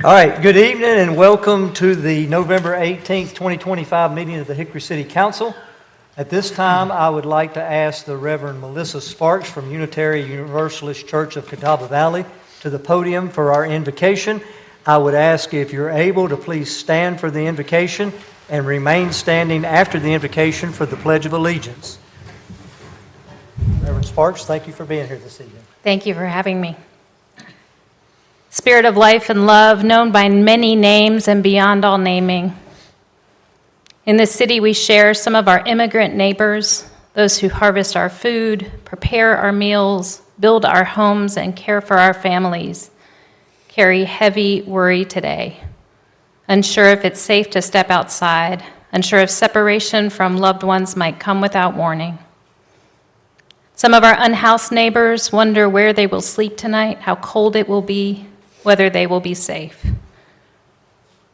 All right, good evening and welcome to the November 18th, 2025 meeting of the Hickory City Council. At this time, I would like to ask the Reverend Melissa Sparks from Unitary Universalist Church of Catawba Valley to the podium for our invocation. I would ask if you're able to please stand for the invocation and remain standing after the invocation for the Pledge of Allegiance. Reverend Sparks, thank you for being here this evening. Thank you for having me. Spirit of life and love, known by many names and beyond all naming. In this city, we share some of our immigrant neighbors, those who harvest our food, prepare our meals, build our homes, and care for our families, carry heavy worry today, unsure if it's safe to step outside, unsure if separation from loved ones might come without warning. Some of our unhoused neighbors wonder where they will sleep tonight, how cold it will be, whether they will be safe.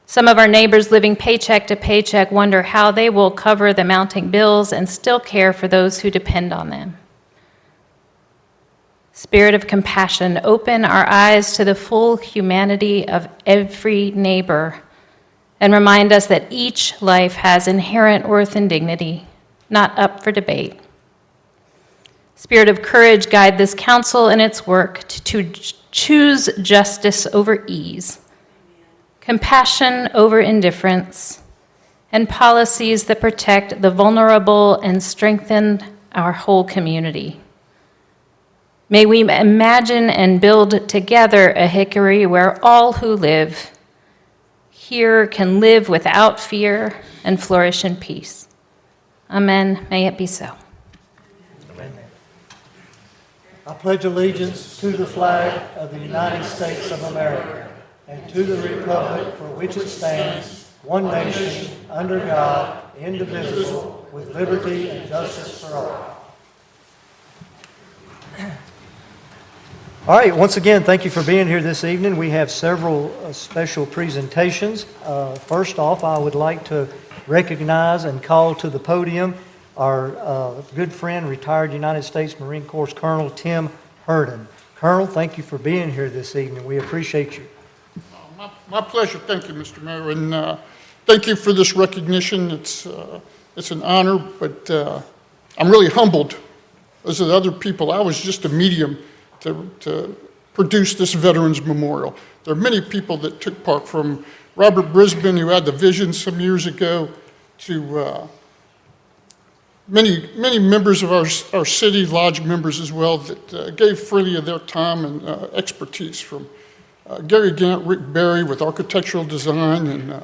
Some of our neighbors living paycheck to paycheck wonder how they will cover the mounting bills and still care for those who depend on them. Spirit of compassion, open our eyes to the full humanity of every neighbor and remind us that each life has inherent worth and dignity, not up for debate. Spirit of courage, guide this council in its work to choose justice over ease, compassion over indifference, and policies that protect the vulnerable and strengthen our whole community. May we imagine and build together a Hickory where all who live here can live without fear and flourish in peace. Amen. May it be so. I pledge allegiance to the flag of the United States of America and to the republic for which it stands, one nation, under God, indivisible, with liberty and justice for all. All right, once again, thank you for being here this evening. We have several special presentations. First off, I would like to recognize and call to the podium our good friend, retired United States Marine Corps Colonel Tim Herndon. Colonel, thank you for being here this evening. We appreciate you. My pleasure. Thank you, Mr. Mayor, and thank you for this recognition. It's an honor, but I'm really humbled. As with other people, I was just a medium to produce this Veterans Memorial. There are many people that took part, from Robert Brisbane, who had the vision some years ago, to many members of our city, lodge members as well, that gave freely of their time and expertise, from Gary Gant, Rick Berry with architectural design and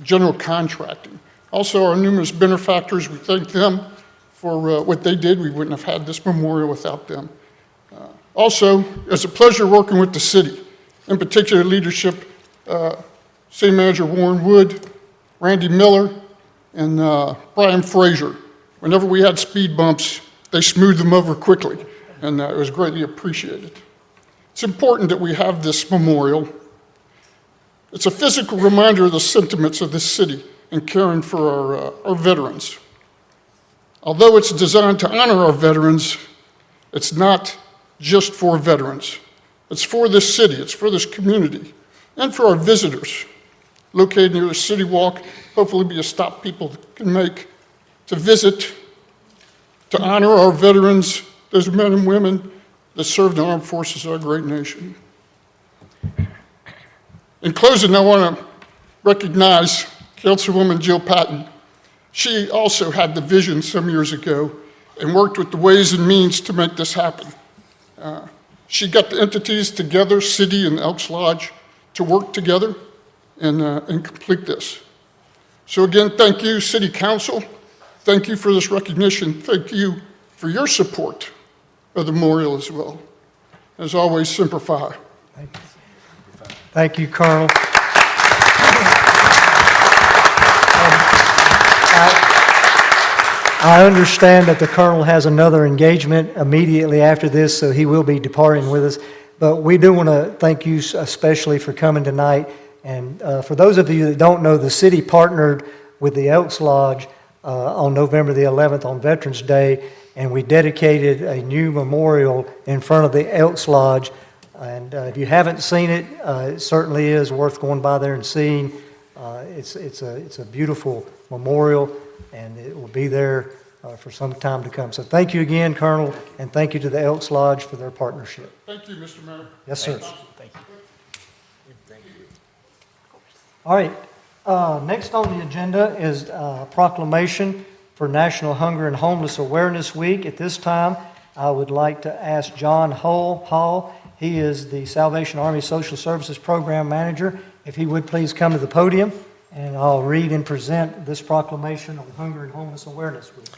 general contracting. Also, our numerous benefactors, we thank them for what they did. We wouldn't have had this memorial without them. Also, it's a pleasure working with the city, in particular leadership, City Manager Warren Wood, Randy Miller, and Brian Fraser. Whenever we had speed bumps, they smoothed them over quickly, and it was greatly appreciated. It's important that we have this memorial. It's a physical reminder of the sentiments of this city in caring for our veterans. Although it's designed to honor our veterans, it's not just for veterans. It's for this city, it's for this community, and for our visitors. Located near the City Walk, hopefully be a stop people can make to visit, to honor our veterans, those men and women that serve the armed forces of our great nation. In closing, I want to recognize Councilwoman Jill Patton. She also had the vision some years ago and worked with the ways and means to make this happen. She got the entities together, city and Elks Lodge, to work together and complete this. So again, thank you, City Council. Thank you for this recognition. Thank you for your support of the memorial as well. As always, Semper Fi. Thank you, Colonel. I understand that the Colonel has another engagement immediately after this, so he will be departing with us. But we do want to thank you especially for coming tonight. And for those of you that don't know, the city partnered with the Elks Lodge on November the 11th on Veterans Day, and we dedicated a new memorial in front of the Elks Lodge And if you haven't seen it, it certainly is worth going by there and seeing. It's a beautiful memorial, and it will be there for some time to come. So thank you again, Colonel, and thank you to the Elks Lodge for their partnership. Thank you, Mr. Mayor. Yes, sir. Thank you. All right, next on the agenda is proclamation for National Hunger and Homeless Awareness Week. At this time, I would like to ask John Hall. He is the Salvation Army Social Services Program Manager. If he would please come to the podium, and I'll read and present this proclamation on Hunger and Homeless Awareness Week.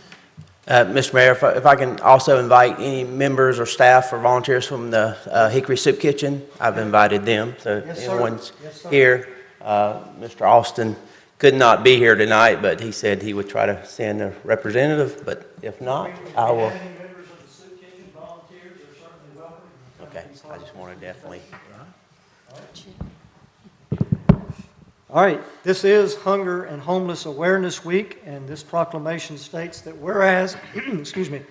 Mr. Mayor, if I can also invite any members or staff or volunteers from the Hickory Soup Kitchen, I've invited them. So Yes, sir. anyone's Yes, sir. here. Mr. Austin could not be here tonight, but he said he would try to send a representative. But if not, I will. Any members of the Soup Kitchen volunteers are certainly welcome. Okay, I just want to definitely. All right, this is Hunger and Homeless Awareness Week, and this proclamation states that whereas, excuse me,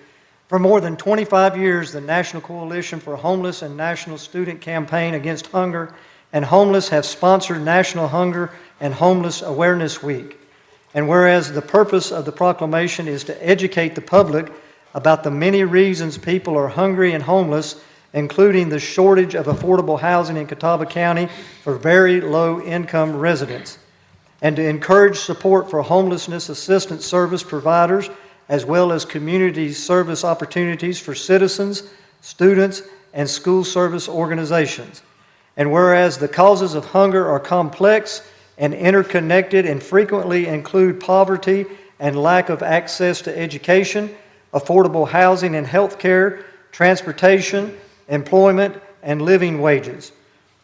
for more than 25 years, the National Coalition for Homeless and National Student Campaign Against Hunger and Homeless have sponsored National Hunger and Homeless Awareness Week. And whereas the purpose of the proclamation is to educate the public about the many reasons people are hungry and homeless, including the shortage of affordable housing in Catawba County for very low-income residents, and to encourage support for homelessness assistance service providers, as well as community service opportunities for citizens, students, and school service organizations. And whereas the causes of hunger are complex and interconnected and frequently include poverty and lack of access to education, affordable housing and health care, transportation, employment, and living wages.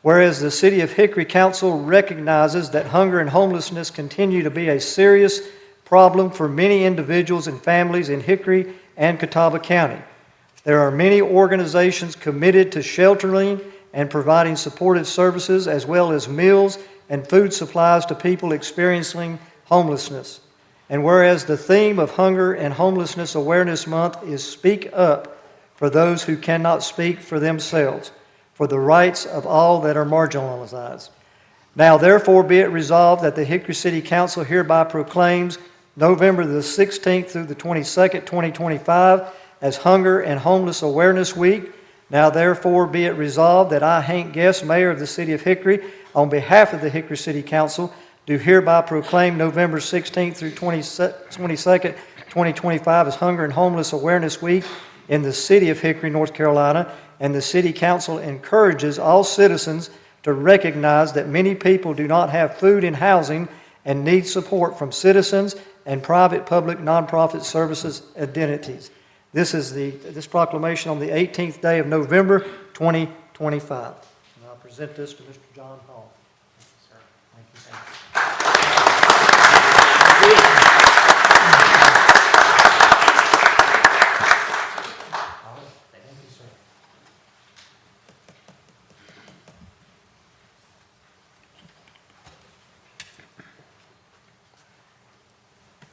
Whereas the City of Hickory Council recognizes that hunger and homelessness continue to be a serious problem for many individuals and families in Hickory and Catawba County. There are many organizations committed to sheltering and providing supportive services, as well as meals and food supplies to people experiencing homelessness. And whereas the theme of Hunger and Homelessness Awareness Month is Speak Up, for those who cannot speak for themselves, for the rights of all that are marginalized. Now therefore be it resolved that the Hickory City Council hereby proclaims November the 16th through the 22nd, 2025 as Hunger and Homeless Awareness Week. Now therefore be it resolved that I, Hank Guest, Mayor of the City of Hickory, on behalf of the Hickory City Council, do hereby proclaim November 16th through 22nd, 2025 as Hunger and Homeless Awareness Week in the City of Hickory, North Carolina, and the City Council encourages all citizens to recognize that many people do not have food and housing and need support from citizens and private, public, nonprofit services entities. This proclamation on the 18th day of November, 2025. And I'll present this to Mr. John Hall. Thank you, sir.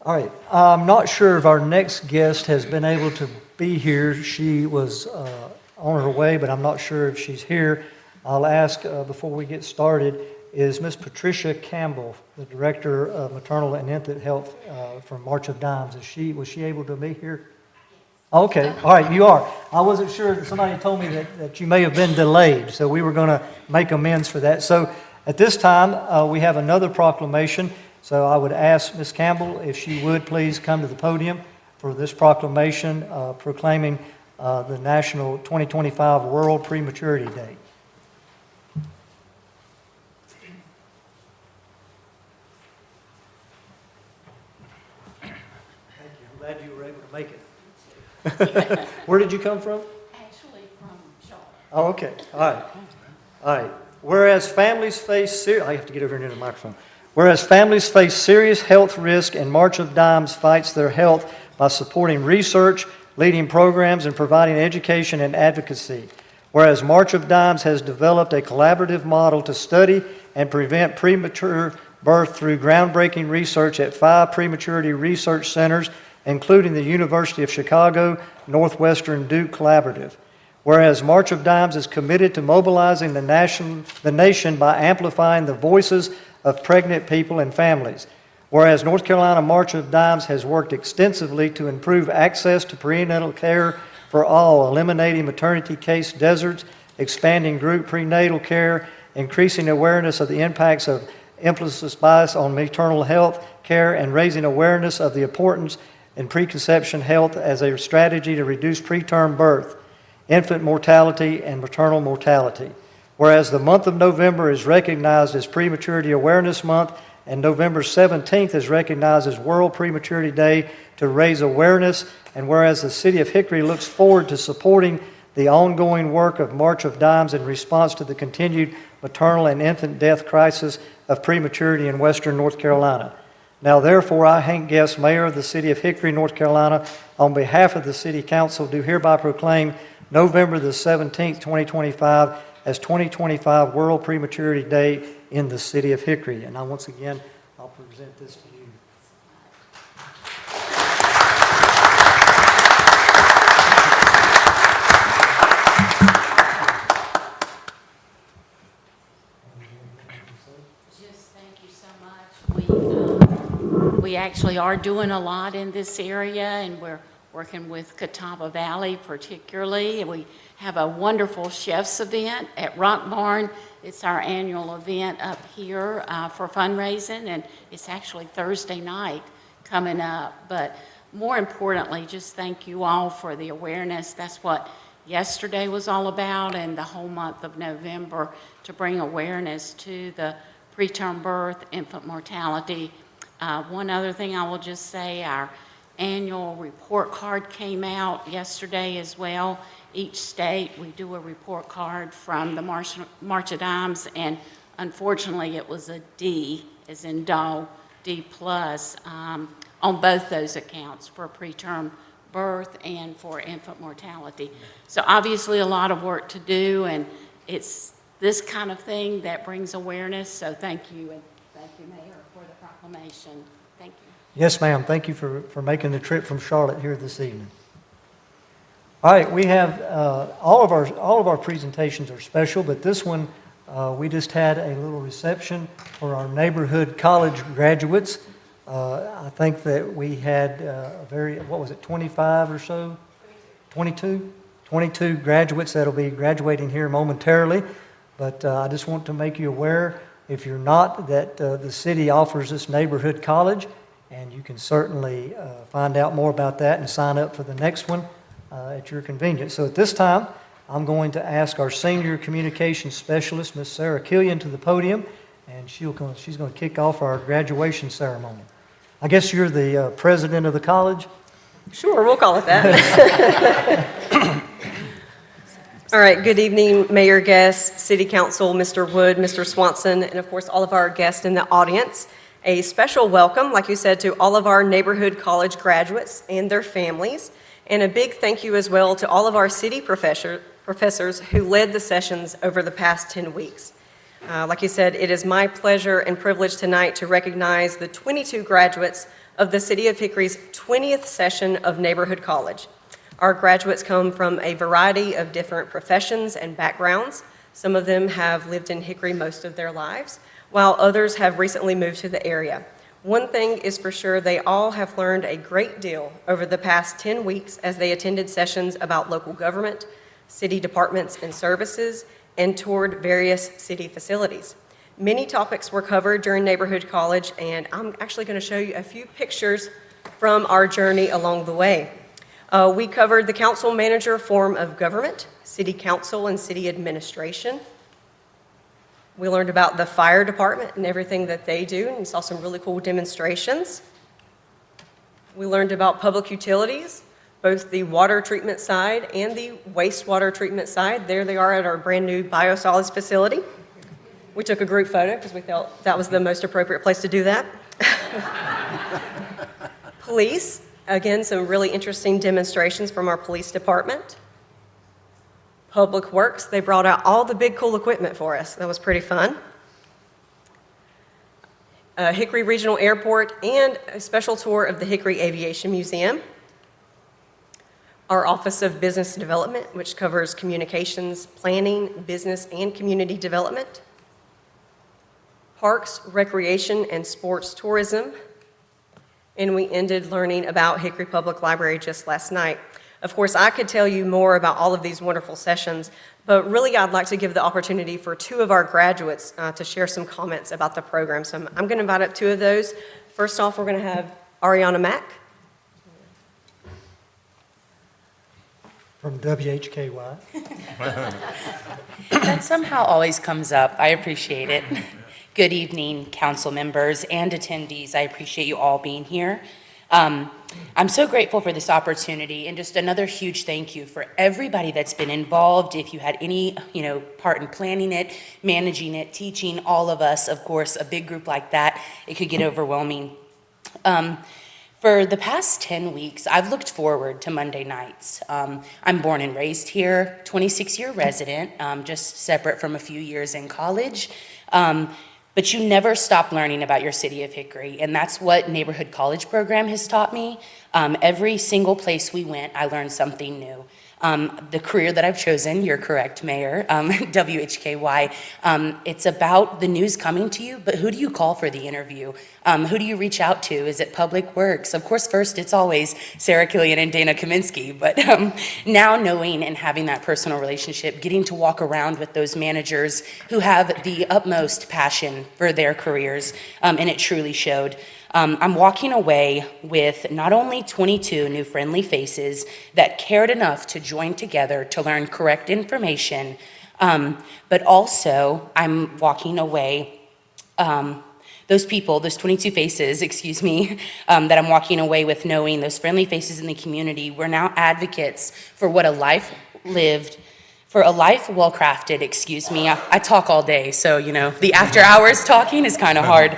All right, I'm not sure if our next guest has been able to be here. She was on her way, but I'm not sure if she's here. I'll ask before we get started, is Miss Patricia Campbell, the Director of Maternal and Infant Health from March of Dimes. Was she able to be here? Okay, all right, you are. I wasn't sure. Somebody told me that you may have been delayed, so we were going to make amends for that. So at this time, we have another proclamation. So I would ask Ms. Campbell if she would please come to the podium for this proclamation proclaiming the National 2025 World Prematurity Day. Thank you. I'm glad you were able to make it. Where did you come from? Actually from Charlotte. Oh, okay. All right. All right. Whereas families face I have to get over near the microphone. Whereas families face serious health risk, and March of Dimes fights their health by supporting research, leading programs, and providing education and advocacy. Whereas March of Dimes has developed a collaborative model to study and prevent premature birth through groundbreaking research at 5 prematurity research centers, including the University of Chicago, Northwestern Duke Collaborative. Whereas March of Dimes is committed to mobilizing the nation by amplifying the voices of pregnant people and families. Whereas North Carolina March of Dimes has worked extensively to improve access to prenatal care for all, eliminating maternity case deserts, expanding group prenatal care, increasing awareness of the impacts of implicit bias on maternal health care, and raising awareness of the importance in preconception health as a strategy to reduce preterm birth, infant mortality, and maternal mortality. Whereas the month of November is recognized as Prematurity Awareness Month, and November 17th is recognized as World Prematurity Day to raise awareness, and whereas the City of Hickory looks forward to supporting the ongoing work of March of Dimes in response to the continued maternal and infant death crisis of prematurity in western North Carolina. Now, therefore, I, Hank Guest, Mayor of the City of Hickory, North Carolina, on behalf of the City Council, do hereby proclaim November the 17th, 2025, as 2025 World Prematurity Day in the City of Hickory. And once again, I'll present this to you. Just thank you so much. We actually are doing a lot in this area, and we're working with Catawba Valley particularly. We have a wonderful chef's event at Rock Barn. It's our annual event up here for fundraising, and it's actually Thursday night coming up. But more importantly, just thank you all for the awareness. That's what yesterday was all about, and the whole month of November, to bring awareness to the preterm birth, infant mortality. One other thing I will just say, our annual report card came out yesterday as well. Each state, we do a report card from the March of Dimes, and unfortunately it was a D, as in dog, D+, on both those accounts for preterm birth and for infant mortality. So obviously a lot of work to do, and it's this kind of thing that brings awareness. So thank you, and thank you, Mayor, for the proclamation. Thank you. Yes, ma'am. Thank you for making the trip from Charlotte here this evening. All right, we have all of our presentations are special, but this one we just had a little reception for our neighborhood college graduates. I think that we had a very, 25 or so? 22 graduates that'll be graduating here momentarily. But I just want to make you aware, if you're not, that the city offers this neighborhood college, and you can certainly find out more about that and sign up for the next one at your convenience. So at this time, I'm going to ask our senior communications specialist, Ms. Sarah Killian, to the podium, and she's going to kick off our graduation ceremony. I guess you're the president of the college? Sure, we'll call it that. All right, good evening, Mayor Guest, City Council, Mr. Wood, Mr. Swanson, and of course all of our guests in the audience. A special welcome, like you said, to all of our neighborhood college graduates and their families, and a big thank you as well to all of our city professors who led the sessions over the past 10 weeks. Like you said, it is my pleasure and privilege tonight to recognize the 22 graduates of the City of Hickory's 20th session of Neighborhood College. Our graduates come from a variety of different professions and backgrounds. Some of them have lived in Hickory most of their lives, while others have recently moved to the area. One thing is for sure, they all have learned a great deal over the past 10 weeks as they attended sessions about local government, city departments and services, and toured various city facilities. Many topics were covered during Neighborhood College, and I'm actually going to show you a few pictures from our journey along the way. We covered the council manager form of government, city council and city administration. We learned about the fire department and everything that they do, and saw some really cool demonstrations. We learned about public utilities, both the water treatment side and the wastewater treatment side. There they are at our brand new biosolids facility. We took a group photo because we felt that was the most appropriate place to do that. Police, again, some really interesting demonstrations from our police department. Public Works, they brought out all the big cool equipment for us. That was pretty fun. Hickory Regional Airport and a special tour of the Hickory Aviation Museum. our Office of Business Development, which covers communications, planning, business, and community development, Parks, Recreation, and Sports Tourism, and we ended learning about Hickory Public Library just last night. Of course, I could tell you more about all of these wonderful sessions, but really I'd like to give the opportunity for two of our graduates to share some comments about the program. So I'm going to invite up two of those. First off, we're going to have Ariana Mack. From WHKY. That somehow always comes up. I appreciate it. Good evening, council members and attendees. I appreciate you all being here. I'm so grateful for this opportunity, and just another huge thank you for everybody that's been involved. If you had any, part in planning it, managing it, teaching, all of us, of course, a big group like that, it could get overwhelming. For the past 10 weeks, I've looked forward to Monday nights. I'm born and raised here, 26-year resident, just separate from a few years in college. But you never stop learning about your city of Hickory, and that's what Neighborhood College Program has taught me. Every single place we went, I learned something new. The career that I've chosen, you're correct, Mayor, WHKY, it's about the news coming to you, but who do you call for the interview? Who do you reach out to? Is it Public Works? Of course, first it's always Sarah Killian and Dana Kaminsky, but now knowing and having that personal relationship, getting to walk around with those managers who have the utmost passion for their careers, and it truly showed. I'm walking away with not only 22 new friendly faces that cared enough to join together to learn correct information, but also I'm walking away, those 22 faces, that I'm walking away with knowing those friendly faces in the community, we're now advocates for what a life lived, for a life well-crafted, I talk all day, so, the after hours talking is kind of hard.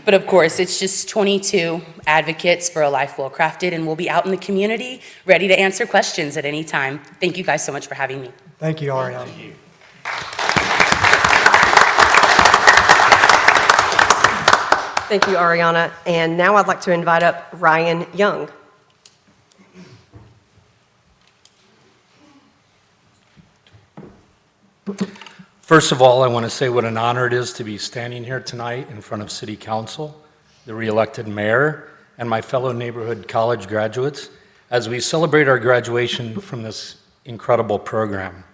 But of course, it's just 22 advocates for a life well-crafted, and we'll be out in the community ready to answer questions at any time. Thank you guys so much for having me. Thank you, Ariana. Thank you, Ariana. And now I'd like to invite up Ryan Young. First of all, I want to say what an honor it is to be standing here tonight in front of City Council, the re-elected mayor, and my fellow neighborhood college graduates as we celebrate our graduation from this incredible program.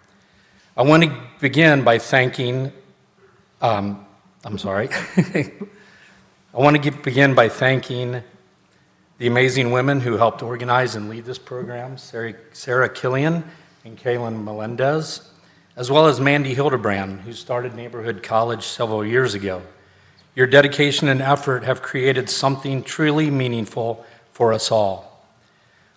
I want to begin by thanking, I want to begin by thanking the amazing women who helped organize and lead this program, Sarah Killian and Kaylin Melendez, as well as Mandy Hildebrand, who started Neighborhood College several years ago. Your dedication and effort have created something truly meaningful for us all.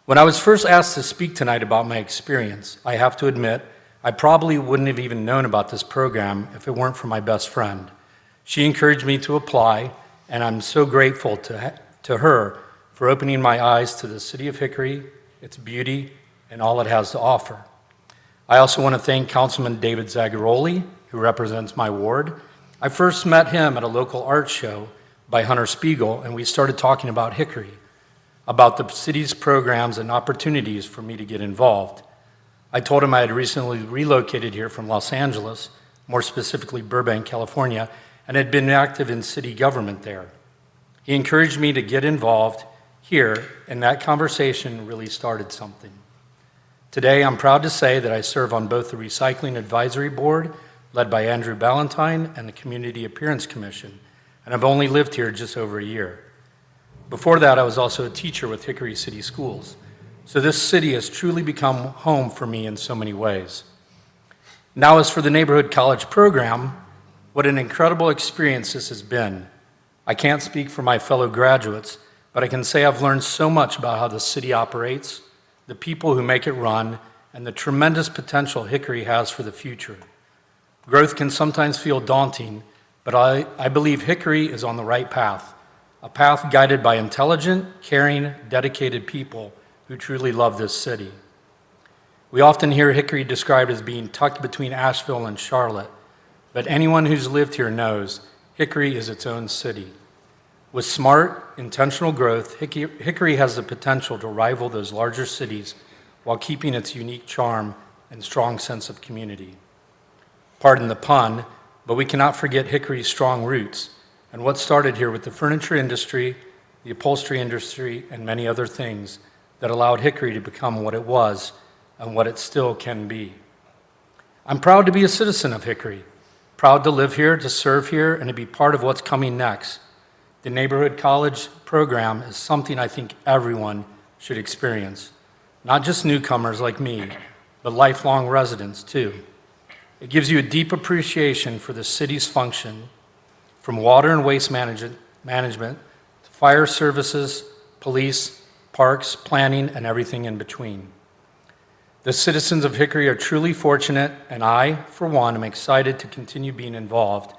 When I was first asked to speak tonight about my experience, I have to admit, I probably wouldn't have even known about this program if it weren't for my best friend. She encouraged me to apply, and I'm so grateful to her for opening my eyes to the city of Hickory, its beauty, and all it has to offer. I also want to thank Councilman David Zagaroli, who represents my ward. I first met him at a local art show by Hunter Spiegel, and we started talking about Hickory, about the city's programs and opportunities for me to get involved. I told him I had recently relocated here from Los Angeles, more specifically Burbank, California, and had been active in city government there. He encouraged me to get involved here, and that conversation really started something. Today, I'm proud to say that I serve on both the Recycling Advisory Board, led by Andrew Ballantyne, and the Community Appearance Commission, and I've only lived here just over a year. Before that, I was also a teacher with Hickory City Schools, so this city has truly become home for me in so many ways. Now, as for the Neighborhood College Program, what an incredible experience this has been. I can't speak for my fellow graduates, but I can say I've learned so much about how the city operates, the people who make it run, and the tremendous potential Hickory has for the future. Growth can sometimes feel daunting, but I believe Hickory is on the right path, a path guided by intelligent, caring, dedicated people who truly love this city. We often hear Hickory described as being tucked between Asheville and Charlotte, but anyone who's lived here knows Hickory is its own city. With smart, intentional growth, Hickory has the potential to rival those larger cities while keeping its unique charm and strong sense of community. Pardon the pun, but we cannot forget Hickory's strong roots and what started here with the furniture industry, the upholstery industry, and many other things that allowed Hickory to become what it was and what it still can be. I'm proud to be a citizen of Hickory, proud to live here, to serve here, and to be part of what's coming next. The neighborhood college program is something I think everyone should experience, not just newcomers like me, but lifelong residents too. It gives you a deep appreciation for the city's function, from water and waste management to fire services, police, parks, planning, and everything in between. The citizens of Hickory are truly fortunate, and I, for one, am excited to continue being involved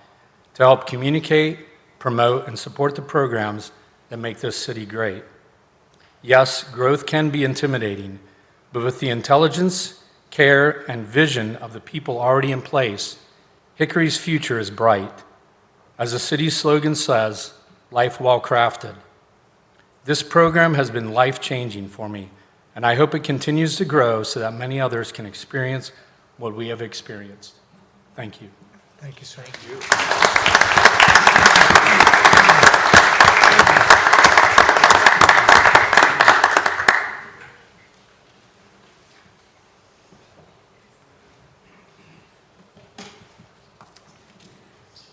to help communicate, promote, and support the programs that make this city great. Yes, growth can be intimidating, but with the intelligence, care, and vision of the people already in place, Hickory's future is bright. As the city's slogan says, life well crafted. This program has been life-changing for me, and I hope it continues to grow so that many others can experience what we have experienced. Thank you. Thank you, sir.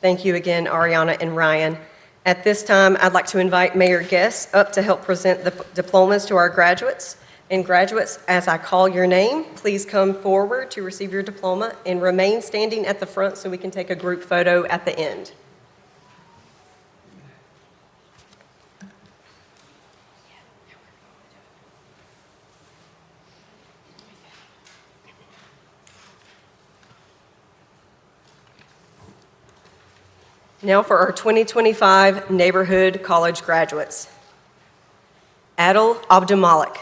Thank you again, Ariana and Ryan. At this time, I'd like to invite Mayor Guest up to help present the diplomas to our graduates. And graduates, as I call your name, please come forward to receive your diploma and remain standing at the front so we can take a group photo at the end. Now for our 2025 Neighborhood College graduates. Adil Abdumalik.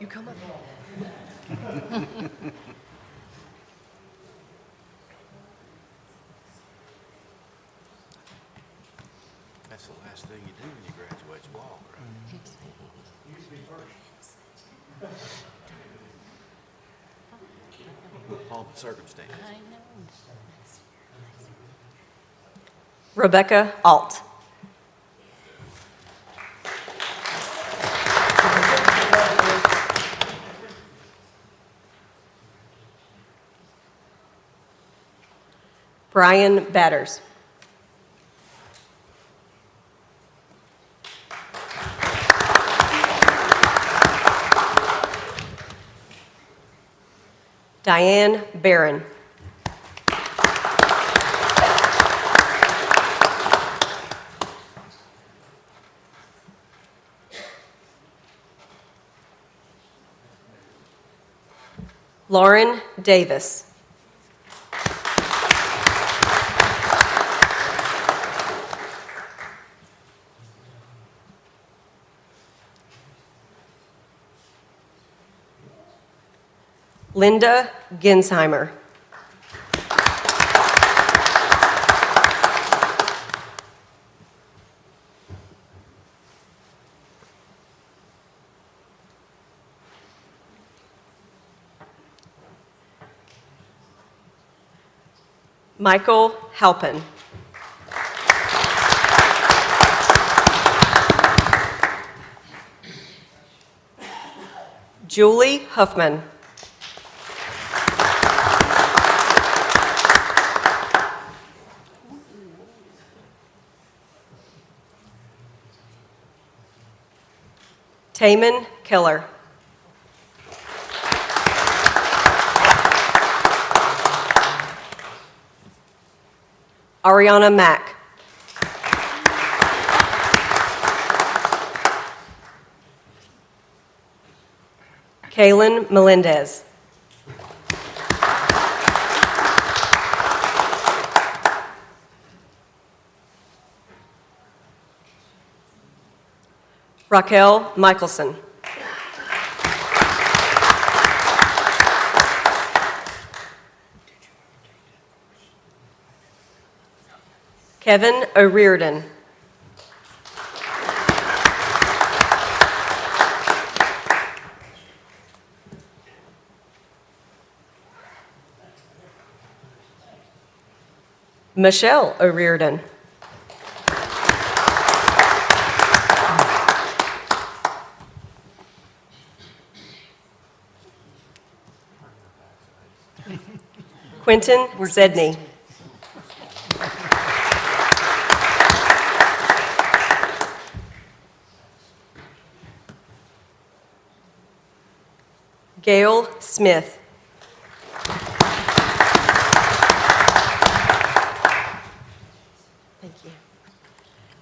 You come up. That's the last thing you do when you graduate, is walk, right? All the circumstances. Rebecca Alt. Brian Batters. Diane Barron. Lauren Davis. Linda Gensheimer. Michael Halpin. Julie Huffman. Taman Keller. Ariana Mack. Kaylin Melendez. Raquel Michelson. Kevin O'Riordan. Michelle O'Riordan. Quentin Zedney. Gail Smith. Thank you.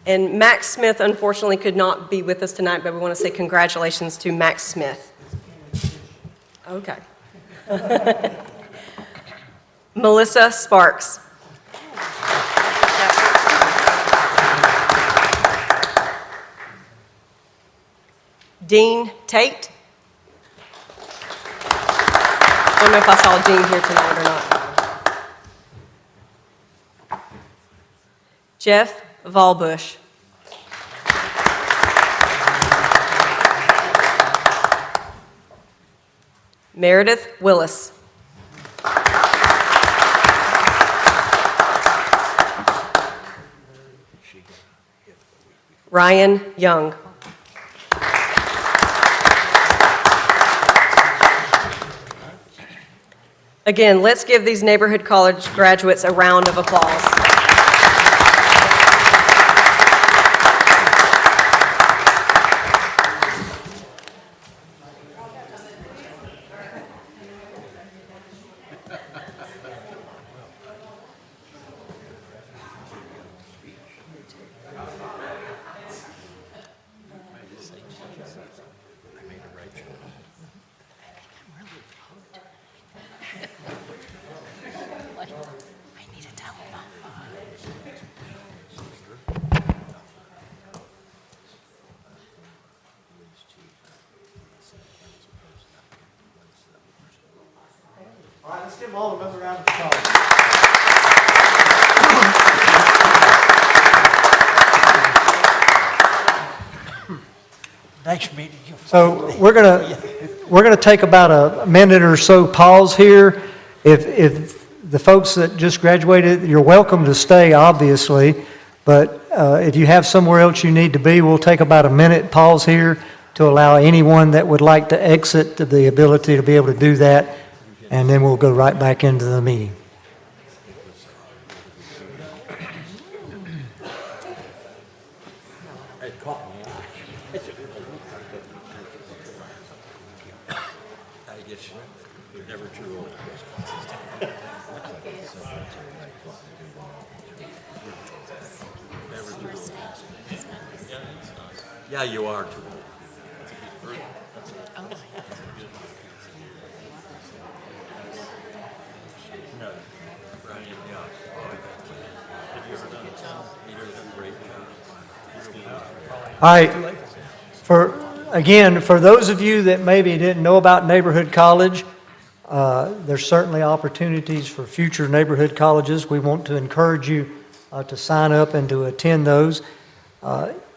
And Max Smith unfortunately could not be with us tonight, but we want to say congratulations to Max Smith. Okay. Melissa Sparks. Dean Tate. I don't know if I saw Dean here tonight or not. Jeff Valbush. Meredith Willis. Ryan Young. Again, let's give these neighborhood college graduates a round of applause. All right, let's give them all another round of applause. Nice meeting you. So we're gonna take about a minute or so pause here. If the folks that just graduated, you're welcome to stay, obviously, but if you have somewhere else you need to be, we'll take about a minute pause here to allow anyone that would like to exit the ability to be able to do that, and then we'll go right back into the meeting. You're never too old. Never too old. Yeah, you are too old. No, Brian, yeah. Have you ever done it? You did a great job. All right, for those of you that maybe didn't know about neighborhood college, there's certainly opportunities for future neighborhood colleges. We want to encourage you to sign up and to attend those.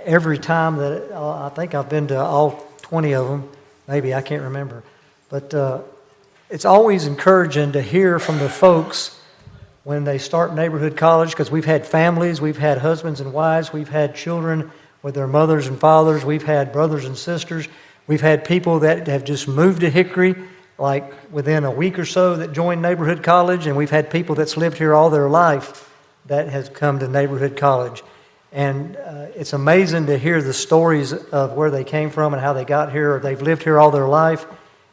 Every time that, I think I've been to all 20 of them, maybe, I can't remember. But it's always encouraging to hear from the folks when they start neighborhood college, because we've had families, we've had husbands and wives, we've had children with their mothers and fathers, we've had brothers and sisters, we've had people that have just moved to Hickory, like within a week or so, that joined neighborhood college, and we've had people that's lived here all their life that has come to neighborhood college. And it's amazing to hear the stories of where they came from and how they got here, or they've lived here all their life,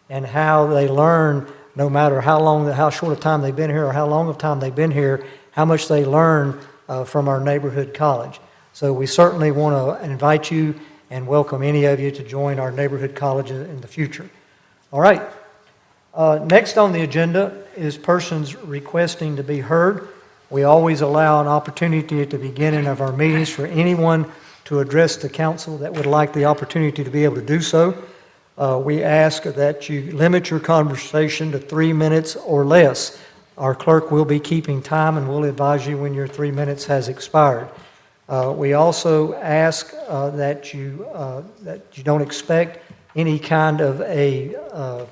and how they learn, no matter how short of time they've been here or how long of time they've been here, how much they learn from our neighborhood college. So we certainly want to invite you and welcome any of you to join our neighborhood college in the future. All right. Next on the agenda is persons requesting to be heard. We always allow an opportunity at the beginning of our meetings for anyone to address the council that would like the opportunity to be able to do so. We ask that you limit your conversation to 3 minutes or less. Our clerk will be keeping time and will advise you when your 3 minutes has expired. We also ask that you don't expect any kind of a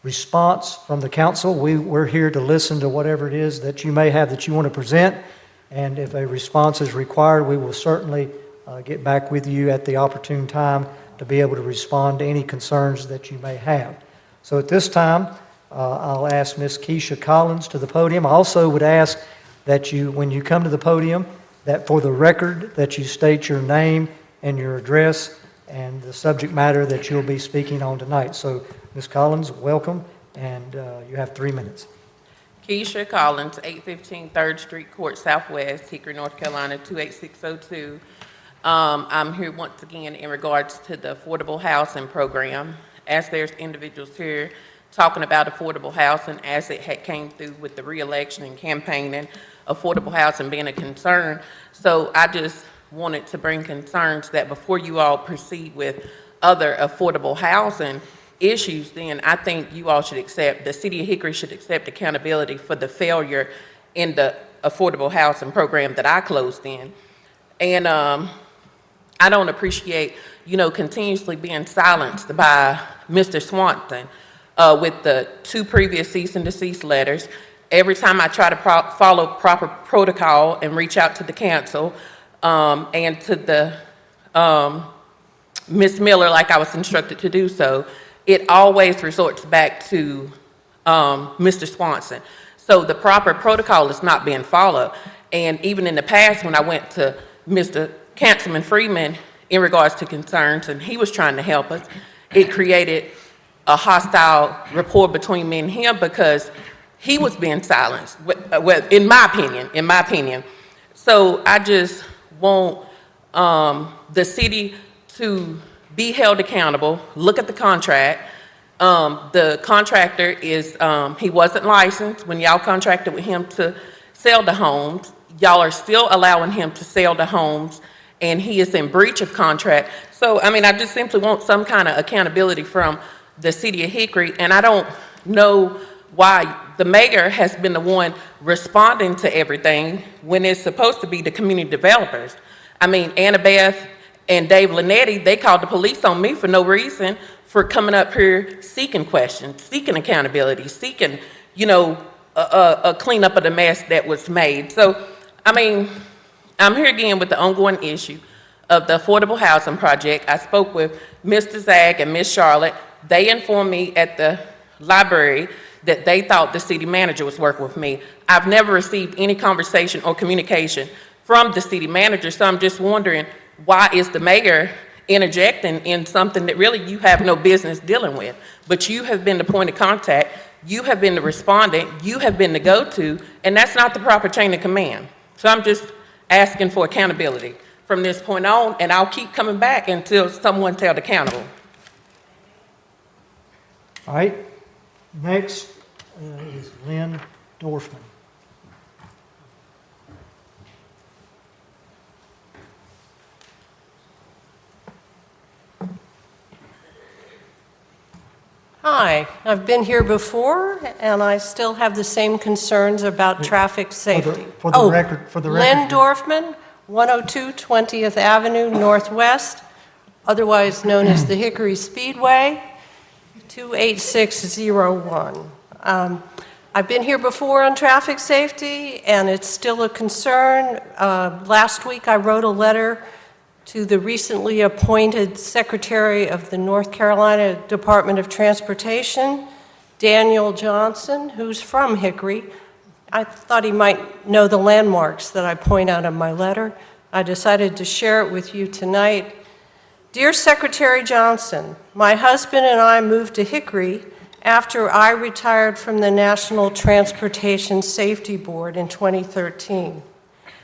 response from the council. We're here to listen to whatever it is that you may have that you want to present. and if a response is required, we will certainly get back with you at the opportune time to be able to respond to any concerns that you may have. So at this time, I'll ask Ms. Keisha Collins to the podium. I also would ask that you, when you come to the podium, that for the record, that you state your name and your address and the subject matter that you'll be speaking on tonight. So, Ms. Collins, welcome, and you have 3 minutes. Keisha Collins, 815 3rd Street Court Southwest, Hickory, North Carolina, 28602. I'm here once again in regards to the affordable housing program. As there's individuals here talking about affordable housing, as it had came through with the re-election and campaigning, affordable housing being a concern. So I just wanted to bring concerns that before you all proceed with other affordable housing issues, then I think you all should accept, the city of Hickory should accept accountability for the failure in the affordable housing program that I closed in. And I don't appreciate, continuously being silenced by Mr. Swanson with the 2 previous cease and desist letters. Every time I try to follow proper protocol and reach out to the council and to the Ms. Miller, like I was instructed to do so, it always resorts back to Mr. Swanson. So the proper protocol is not being followed. And even in the past, when I went to Mr. Councilman Freeman in regards to concerns, and he was trying to help us, it created a hostile rapport between me and him because he was being silenced, well, in my opinion. So I just want the city to be held accountable, look at the contract. The contractor is, he wasn't licensed when y'all contracted with him to sell the homes. Y'all are still allowing him to sell the homes, and he is in breach of contract. So, I just simply want some kind of accountability from the city of Hickory, and I don't know why the mayor has been the one responding to everything when it's supposed to be the community developers. Annabeth and Dave Linetti, they called the police on me for no reason for coming up here seeking questions, seeking accountability, seeking, a cleanup of the mess that was made. So, I'm here again with the ongoing issue of the affordable housing project. I spoke with Mr. Zag and Ms. Charlotte. They informed me at the library that they thought the city manager was working with me. I've never received any conversation or communication from the city manager, so I'm just wondering, why is the mayor interjecting in something that really you have no business dealing with? But you have been the point of contact, you have been the respondent, you have been the go-to, and that's not the proper chain of command. So I'm just asking for accountability from this point on, and I'll keep coming back until someone's held accountable. All right, next is Lynn Dorfman. Hi, I've been here before, and I still have the same concerns about traffic safety. For the record. Lynn Dorfman, 102 20th Avenue Northwest, otherwise known as the Hickory Speedway, 28601. I've been here before on traffic safety, and it's still a concern. Last week, I wrote a letter to the recently appointed Secretary of the North Carolina Department of Transportation, Daniel Johnson, who's from Hickory. I thought he might know the landmarks that I point out in my letter. I decided to share it with you tonight. Dear Secretary Johnson, my husband and I moved to Hickory after I retired from the National Transportation Safety Board in 2013.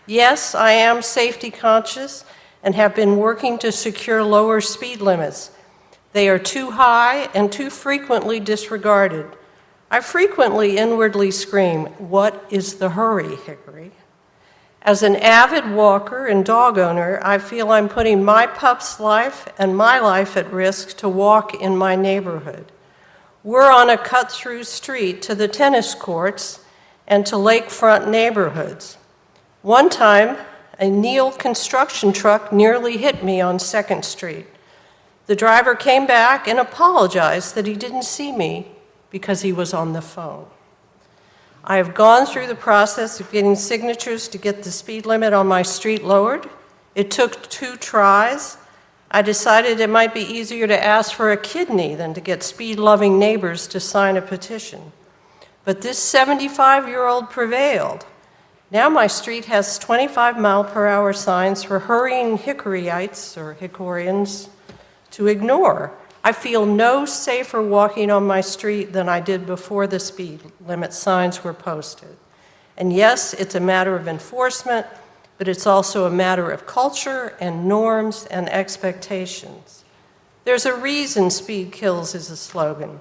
Yes, I am safety conscious and have been working to secure lower speed limits. They are too high and too frequently disregarded. I frequently inwardly scream, "What is the hurry, Hickory?" As an avid walker and dog owner, I feel I'm putting my pup's life and my life at risk to walk in my neighborhood. We're on a cut-through street to the tennis courts and to lakefront neighborhoods. One time, a Neal construction truck nearly hit me on 2nd Street. The driver came back and apologized that he didn't see me because he was on the phone. I have gone through the process of getting signatures to get the speed limit on my street lowered. It took 2 tries. I decided it might be easier to ask for a kidney than to get speed-loving neighbors to sign a petition. But this 75-year-old prevailed. Now my street has 25-mile-per-hour signs for hurrying Hickoryites or Hickoryans to ignore. I feel no safer walking on my street than I did before the speed limit signs were posted. And yes, it's a matter of enforcement, but it's also a matter of culture and norms and expectations. There's a reason speed kills is a slogan.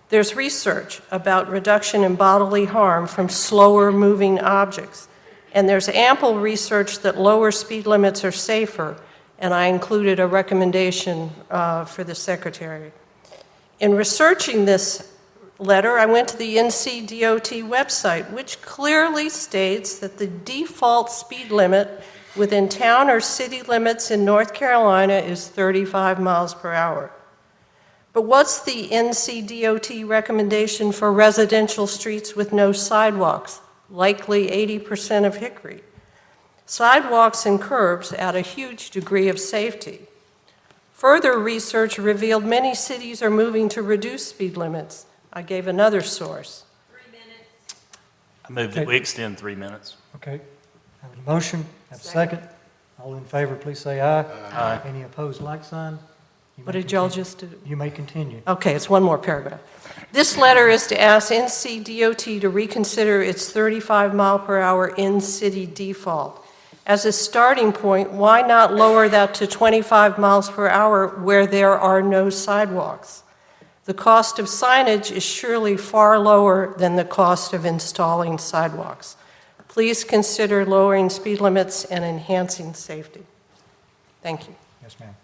There's research about reduction in bodily harm from slower moving objects, and there's ample research that lower speed limits are safer, and I included a recommendation for the Secretary. In researching this letter, I went to the NCDOT website, which clearly states that the default speed limit within town or city limits in North Carolina is 35 miles per hour. But what's the NCDOT recommendation for residential streets with no sidewalks, likely 80% of Hickory? Sidewalks and curbs add a huge degree of safety. Further research revealed many cities are moving to reduce speed limits. I gave another source. 3 minutes. I move that we extend 3 minutes. Okay. Have a motion, have a second. All in favor, please say aye. Aye. Any opposed, like sign? You What may did y'all continue. just do? You may continue. Okay, it's one more paragraph. This letter is to ask NCDOT to reconsider its 35 mile per hour in-city default. As a starting point, why not lower that to 25 miles per hour where there are no sidewalks? The cost of signage is surely far lower than the cost of installing sidewalks. Please consider lowering speed limits and enhancing safety. Thank you. Yes, ma'am.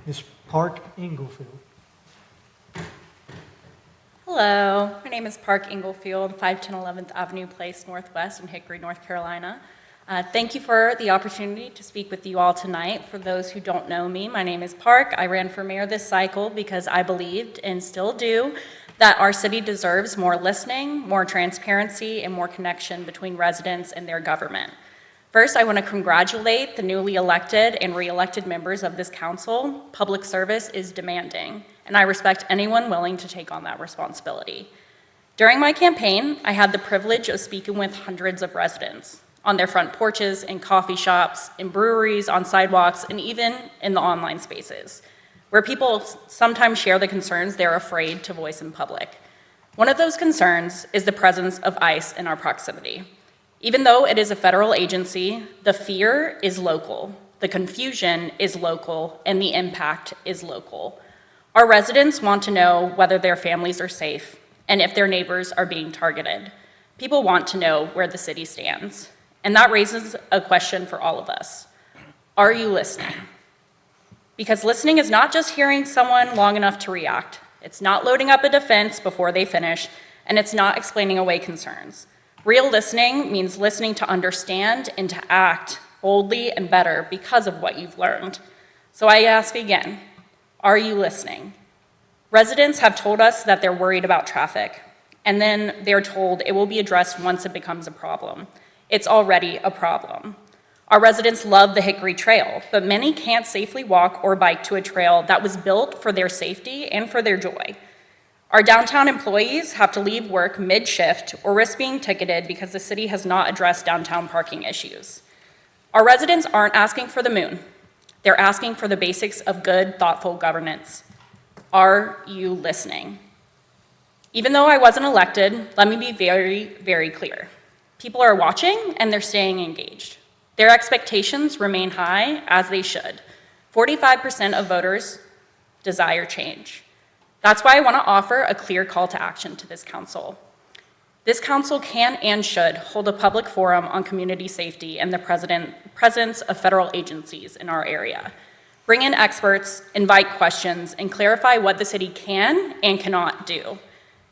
Ms. Park Inglefield. Hello, my name is Park Inglefield, 510 11th Avenue Place Northwest in Hickory, North Carolina. Thank you for the opportunity to speak with you all tonight. For those who don't know me, my name is Park. I ran for mayor this cycle because I believed, and still do, that our city deserves more listening, more transparency, and more connection between residents and their government. First, I want to congratulate the newly elected and re-elected members of this council. Public service is demanding, and I respect anyone willing to take on that responsibility. During my campaign, I had the privilege of speaking with hundreds of residents on their front porches, in coffee shops, in breweries, on sidewalks, and even in the online spaces, where people sometimes share the concerns they're afraid to voice in public. One of those concerns is the presence of ICE in our proximity. Even though it is a federal agency, the fear is local, the confusion is local, and the impact is local. Our residents want to know whether their families are safe and if their neighbors are being targeted. People want to know where the city stands. And that raises a question for all of us. Are you listening? Because listening is not just hearing someone long enough to react. It's not loading up a defense before they finish, and it's not explaining away concerns. Real listening means listening to understand and to act boldly and better because of what you've learned. So I ask again, are you listening? Residents have told us that they're worried about traffic, and then they're told it will be addressed once it becomes a problem. It's already a problem. Our residents love the Hickory Trail, but many can't safely walk or bike to a trail that was built for their safety and for their joy. Our downtown employees have to leave work mid-shift or risk being ticketed because the city has not addressed downtown parking issues. Our residents aren't asking for the moon. They're asking for the basics of good, thoughtful governance. Are you listening? Even though I wasn't elected, let me be very, very clear. People are watching and they're staying engaged. Their expectations remain high, as they should. 45% of voters desire change. That's why I want to offer a clear call to action to this council. This council can and should hold a public forum on community safety and the presence of federal agencies in our area. Bring in experts, invite questions, and clarify what the city can and cannot do.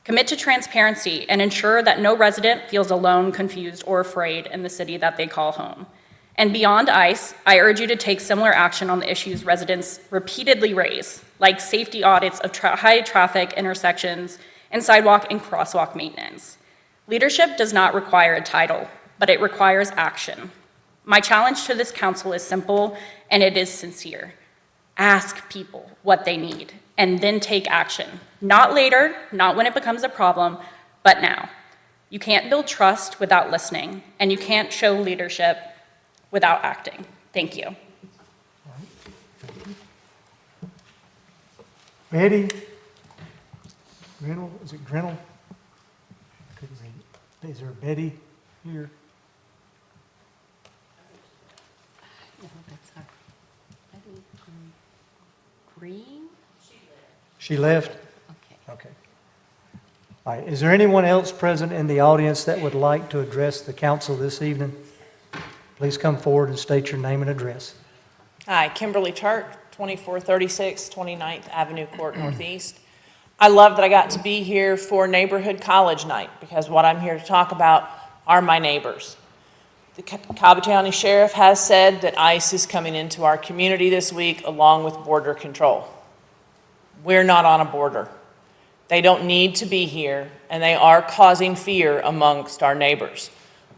Commit to transparency and ensure that no resident feels alone, confused, or afraid in the city that they call home. And beyond ICE, I urge you to take similar action on the issues residents repeatedly raise, like safety audits of high traffic intersections and sidewalk and crosswalk maintenance. Leadership does not require a title, but it requires action. My challenge to this council is simple, and it is sincere. Ask people what they need, and then take action. Not later, not when it becomes a problem, but now. You can't build trust without listening, and you can't show leadership without acting. Thank you. Betty? Grinnell, is it Grinnell? Couldn't read it. Is there a Betty here? Green? She left? Okay. Okay. All right, is there anyone else present in the audience that would like to address the council this evening? Please come forward and state your name and address. Hi, Kimberly Turk, 2436 29th Avenue Court Northeast. I love that I got to be here for Neighborhood College Night because what I'm here to talk about are my neighbors. The Cobb County Sheriff has said that ICE is coming into our community this week along with border control. We're not on a border. They don't need to be here, and they are causing fear amongst our neighbors.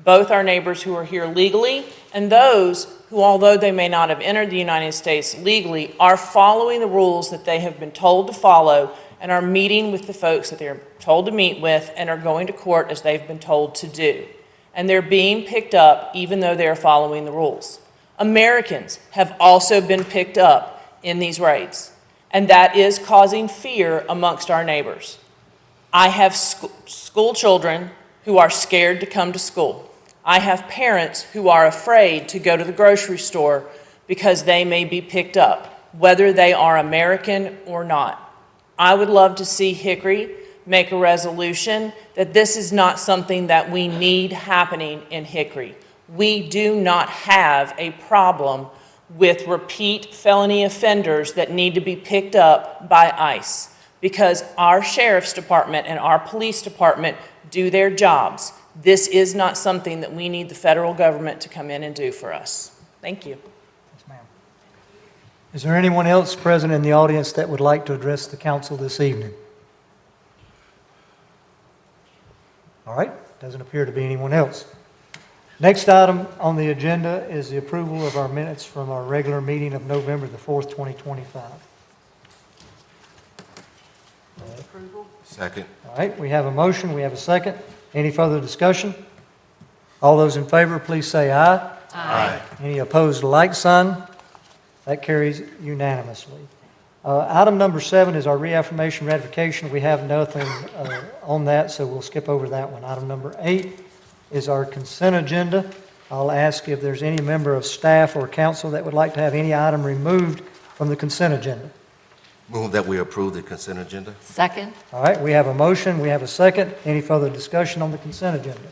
Both our neighbors who are here legally and those who, although they may not have entered the United States legally, are following the rules that they have been told to follow and are meeting with the folks that they're told to meet with and are going to court as they've been told to do. And they're being picked up even though they're following the rules. Americans have also been picked up in these raids, and that is causing fear amongst our neighbors. I have school children who are scared to come to school. I have parents who are afraid to go to the grocery store because they may be picked up, whether they are American or not. I would love to see Hickory make a resolution that this is not something that we need happening in Hickory. We do not have a problem with repeat felony offenders that need to be picked up by ICE because our sheriff's department and our police department do their jobs. This is not something that we need the federal government to come in and do for us. Thank you. Yes, ma'am. Is there anyone else present in the audience that would like to address the council this evening? All right, doesn't appear to be anyone else. Next item on the agenda is the approval of our minutes from our regular meeting of November the 4th, 2025. Second. All right, we have a motion, we have a second. Any further discussion? All those in favor, please say aye. Aye. Any opposed, like sign? That carries unanimously. Item number 7 is our reaffirmation ratification. We have nothing on that, so we'll skip over that one. Item number 8 is our consent agenda. I'll ask if there's any member of staff or council that would like to have any item removed from the consent agenda. Move that we approve the consent agenda. Second? All right, we have a motion, we have a second. Any further discussion on the consent agenda?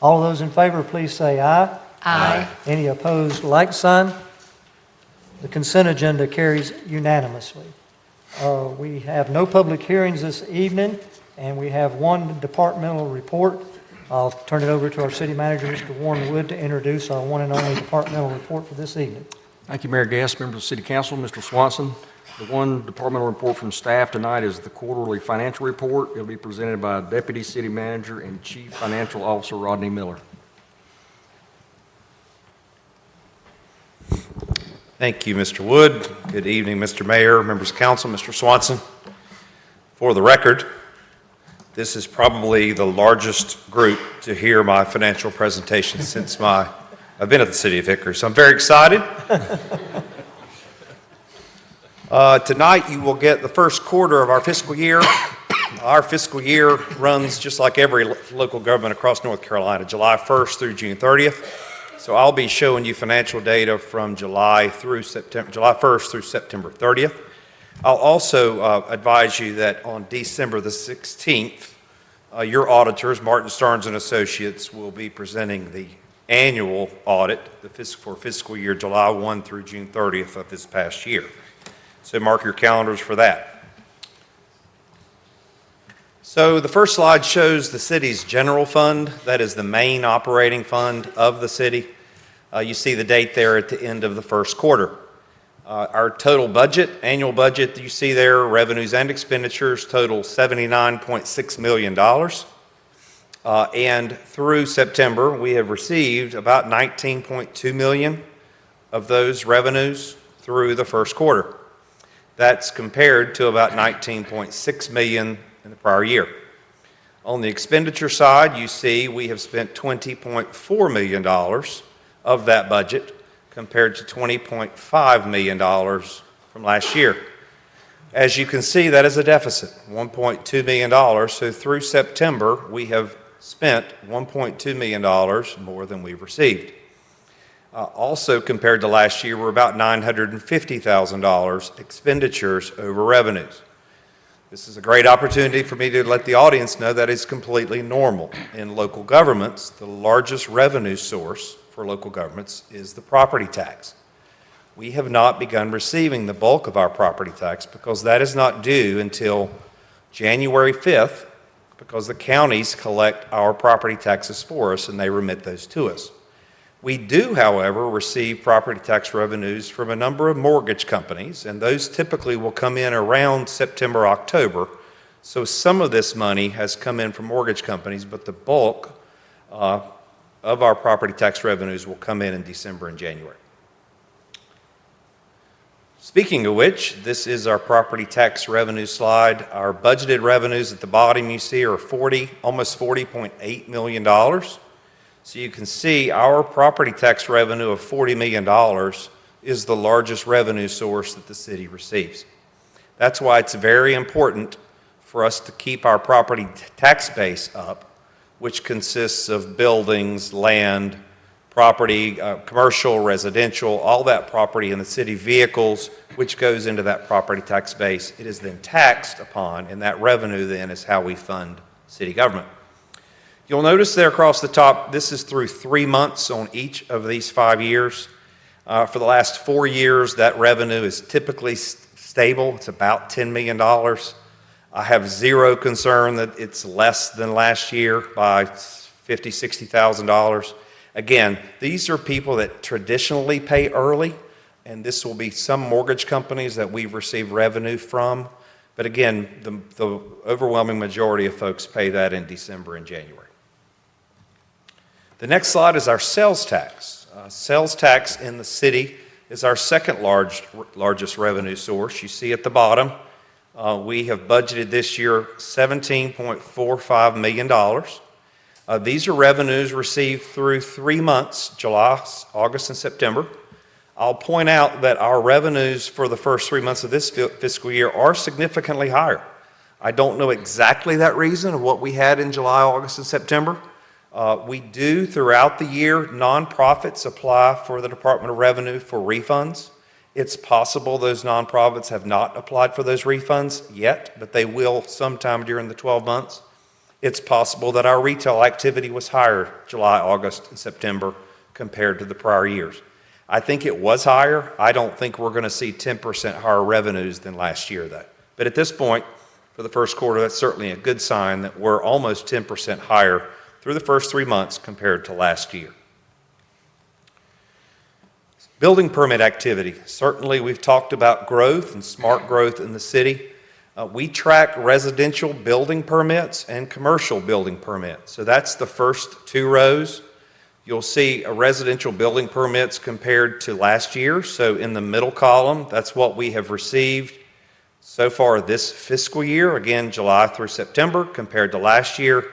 All those in favor, please say aye. Aye. Any opposed, like sign? The consent agenda carries unanimously. We have no public hearings this evening, and we have one departmental report. I'll turn it over to our city manager, Mr. Warren Wood, to introduce our one and only departmental report for this evening. Thank you, Mayor Guest, members of the City Council, Mr. Swanson. The one departmental report from staff tonight is the quarterly financial report. It'll be presented by Deputy City Manager and Chief Financial Officer Rodney Miller. Thank you, Mr. Wood. Good evening, Mr. Mayor, members of council, Mr. Swanson. For the record, this is probably the largest group to hear my financial presentation since I've been at the city of Hickory, so I'm very excited. Tonight you will get the first quarter of our fiscal year. Our fiscal year runs just like every local government across North Carolina, July 1st through June 30th. So I'll be showing you financial data from July 1st through September 30th. I'll also advise you that on December the 16th, your auditors, Martin Starnes and Associates, will be presenting the annual audit for fiscal year July 1 through June 30th of this past year. So mark your calendars for that. So the first slide shows the city's general fund. That is the main operating fund of the city. You see the date there at the end of the first quarter. Our total budget, annual budget that you see there, revenues and expenditures total $79.6 million. And through September, we have received about $19.2 million of those revenues through the first quarter. That's compared to about $19.6 million in the prior year. On the expenditure side, you see we have spent $20.4 million of that budget compared to $20.5 million from last year. As you can see, that is a deficit, $1.2 million. So through September, we have spent $1.2 million more than we've received. Also compared to last year, we're about $950,000 expenditures over revenues. This is a great opportunity for me to let the audience know that is completely normal. In local governments, the largest revenue source for local governments is the property tax. We have not begun receiving the bulk of our property tax because that is not due until January 5th, because the counties collect our property taxes for us and they remit those to us. We do, however, receive property tax revenues from a number of mortgage companies, and those typically will come in around September, October. So some of this money has come in from mortgage companies, but the bulk of our property tax revenues will come in December and January. Speaking of which, this is our property tax revenue slide. Our budgeted revenues at the bottom you see are almost $40.8 million. So you can see our property tax revenue of $40 million is the largest revenue source that the city receives. That's why it's very important for us to keep our property tax base up, which consists of buildings, land, property, commercial, residential, all that property in the city, vehicles, which goes into that property tax base. It is then taxed upon, and that revenue then is how we fund city government. You'll notice there across the top, this is through 3 months on each of these 5 years. For the last 4 years, that revenue is typically stable. It's about $10 million. I have zero concern that it's less than last year by $50,000, $60,000. Again, these are people that traditionally pay early, and this will be some mortgage companies that we've received revenue from. But again, the overwhelming majority of folks pay that in December and January. The next slide is our sales tax. Sales tax in the city is our second largest revenue source. You see at the bottom, we have budgeted this year $17.45 million. These are revenues received through 3 months, July, August, and September. I'll point out that our revenues for the first 3 months of this fiscal year are significantly higher. I don't know exactly that reason of what we had in July, August, and September. We do, throughout the year, nonprofits apply for the Department of Revenue for refunds. It's possible those nonprofits have not applied for those refunds yet, but they will sometime during the 12 months. It's possible that our retail activity was higher July, August, and September compared to the prior years. I think it was higher. I don't think we're going to see 10% higher revenues than last year, though. But at this point, for the first quarter, that's certainly a good sign that we're almost 10% higher through the first 3 months compared to last year. Building permit activity. Certainly, we've talked about growth and smart growth in the city. We track residential building permits and commercial building permits. So that's the first 2 rows. You'll see residential building permits compared to last year. So in the middle column, that's what we have received so far this fiscal year. Again, July through September compared to last year.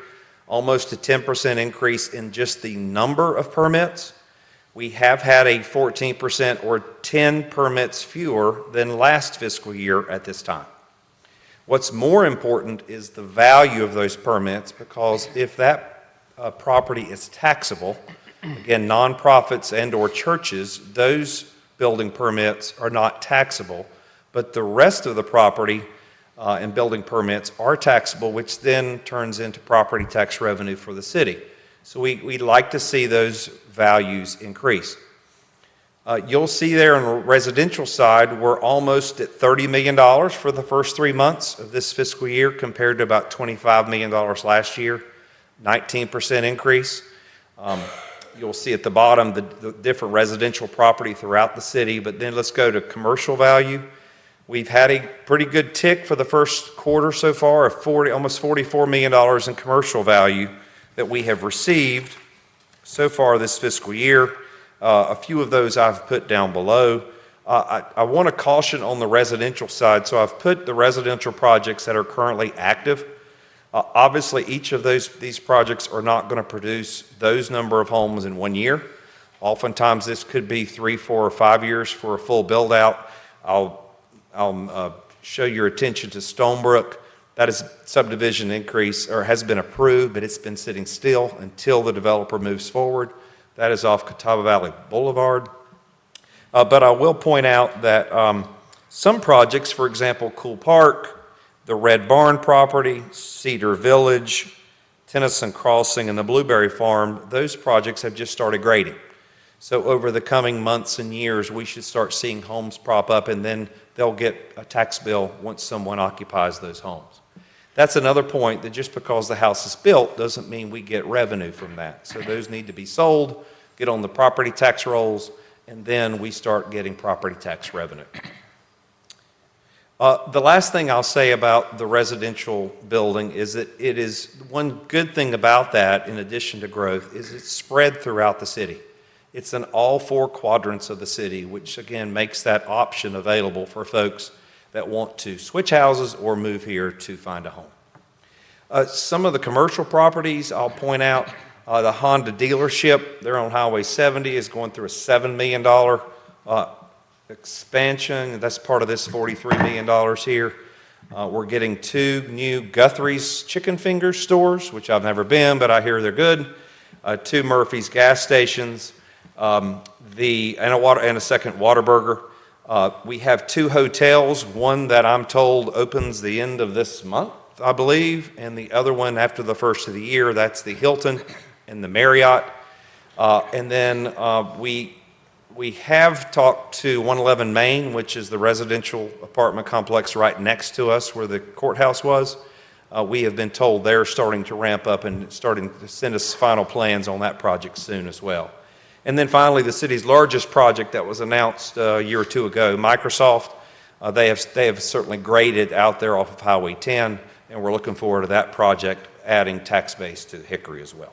Almost a 10% increase in just the number of permits. We have had a 14% or 10 permits fewer than last fiscal year at this time. What's more important is the value of those permits, because if that property is taxable, again, nonprofits and or churches, those building permits are not taxable, but the rest of the property and building permits are taxable, which then turns into property tax revenue for the city. So we'd like to see those values increase. You'll see there on the residential side, we're almost at $30 million for the first 3 months of this fiscal year compared to about $25 million last year, 19% increase. You'll see at the bottom the different residential property throughout the city, but then let's go to commercial value. We've had a pretty good tick for the first quarter so far of almost $44 million in commercial value that we have received so far this fiscal year. A few of those I've put down below. I want to caution on the residential side, so I've put the residential projects that are currently active. Obviously, each of these projects are not going to produce those number of homes in 1 year. Oftentimes, this could be 3, 4, or 5 years for a full build-out. I'll show your attention to Stonebrook. That is subdivision increase, or has been approved, but it's been sitting still until the developer moves forward. That is off Catawba Valley Boulevard. But I will point out that some projects, for example, Cool Park, the Red Barn property, Cedar Village, Tennyson Crossing, and the Blueberry Farm, those projects have just started grading. So over the coming months and years, we should start seeing homes prop up, and then they'll get a tax bill once someone occupies those homes. That's another point, that just because the house is built doesn't mean we get revenue from that. So those need to be sold, get on the property tax rolls, and then we start getting property tax revenue. The last thing I'll say about the residential building is that it is, one good thing about that, in addition to growth, is it's spread throughout the city. It's in all 4 quadrants of the city, which again makes that option available for folks that want to switch houses or move here to find a home. Some of the commercial properties, I'll point out, the Honda dealership, they're on Highway 70, is going through a $7 million expansion. That's part of this $43 million here. We're getting 2 new Guthrie's Chicken Fingers stores, which I've never been, but I hear they're good. 2 Murphy's gas stations, and a second Whataburger. We have 2 hotels, one that I'm told opens the end of this month, I believe, and the other one after the first of the year. That's the Hilton and the Marriott. And then we have talked to 111 Main, which is the residential apartment complex right next to us where the courthouse was. We have been told they're starting to ramp up and starting to send us final plans on that project soon as well. And then finally, the city's largest project that was announced a year or 2 ago, Microsoft, they have certainly graded out there off of Highway 10, and we're looking forward to that project adding tax base to Hickory as well.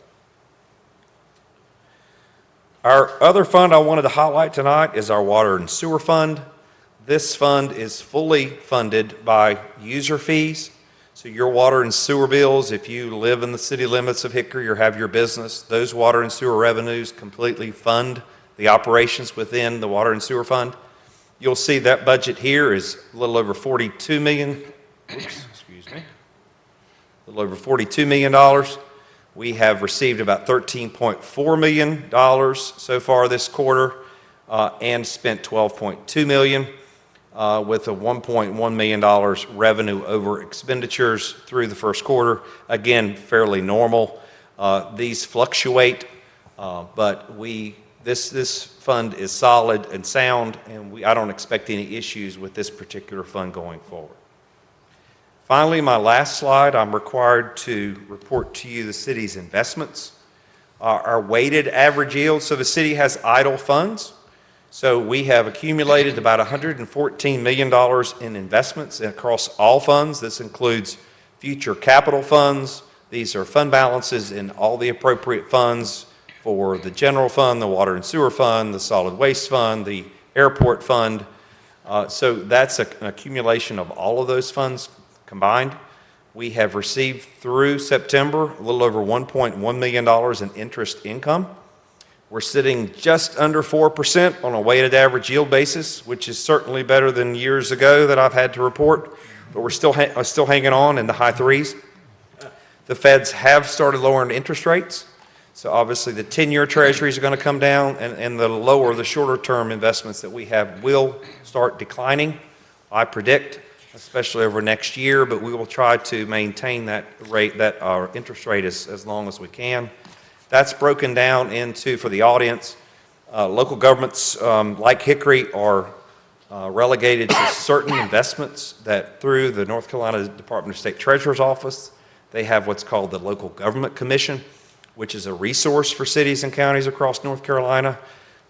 Our other fund I wanted to highlight tonight is our water and sewer fund. This fund is fully funded by user fees. So your water and sewer bills, if you live in the city limits of Hickory or have your business, those water and sewer revenues completely fund the operations within the water and sewer fund. You'll see that budget here is a little over $42 million. A little over $42 million. We have received about $13.4 million so far this quarter and spent $12.2 million with a $1.1 million revenue over expenditures through the first quarter. Again, fairly normal. These fluctuate, but this fund is solid and sound, and I don't expect any issues with this particular fund going forward. Finally, my last slide, I'm required to report to you the city's investments. Our weighted average yield, so the city has idle funds. So we have accumulated about $114 million in investments across all funds. This includes future capital funds. These are fund balances in all the appropriate funds for the general fund, the water and sewer fund, the solid waste fund, the airport fund. So that's an accumulation of all of those funds combined. We have received through September a little over $1.1 million in interest income. We're sitting just under 4% on a weighted average yield basis, which is certainly better than years ago that I've had to report, but we're still hanging on in the high 3s. The feds have started lowering interest rates, so obviously the 10-year treasuries are going to come down, and the shorter term investments that we have will start declining, I predict, especially over next year, but we will try to maintain that rate, that our interest rate as long as we can. That's broken down into, for the audience, local governments like Hickory are relegated to certain investments that through the North Carolina Department of State Treasurer's Office, they have what's called the Local Government Commission, which is a resource for cities and counties across North Carolina.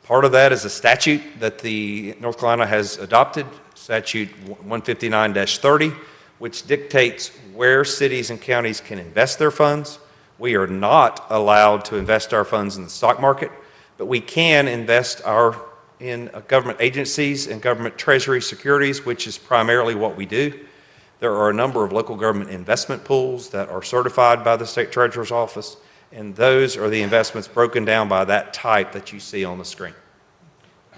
Part of that is a statute that the North Carolina has adopted, statute 159-30, which dictates where cities and counties can invest their funds. We are not allowed to invest our funds in the stock market, but we can invest in government agencies and government treasury securities, which is primarily what we do. There are a number of local government investment pools that are certified by the State Treasurer's Office, and those are the investments broken down by that type that you see on the screen.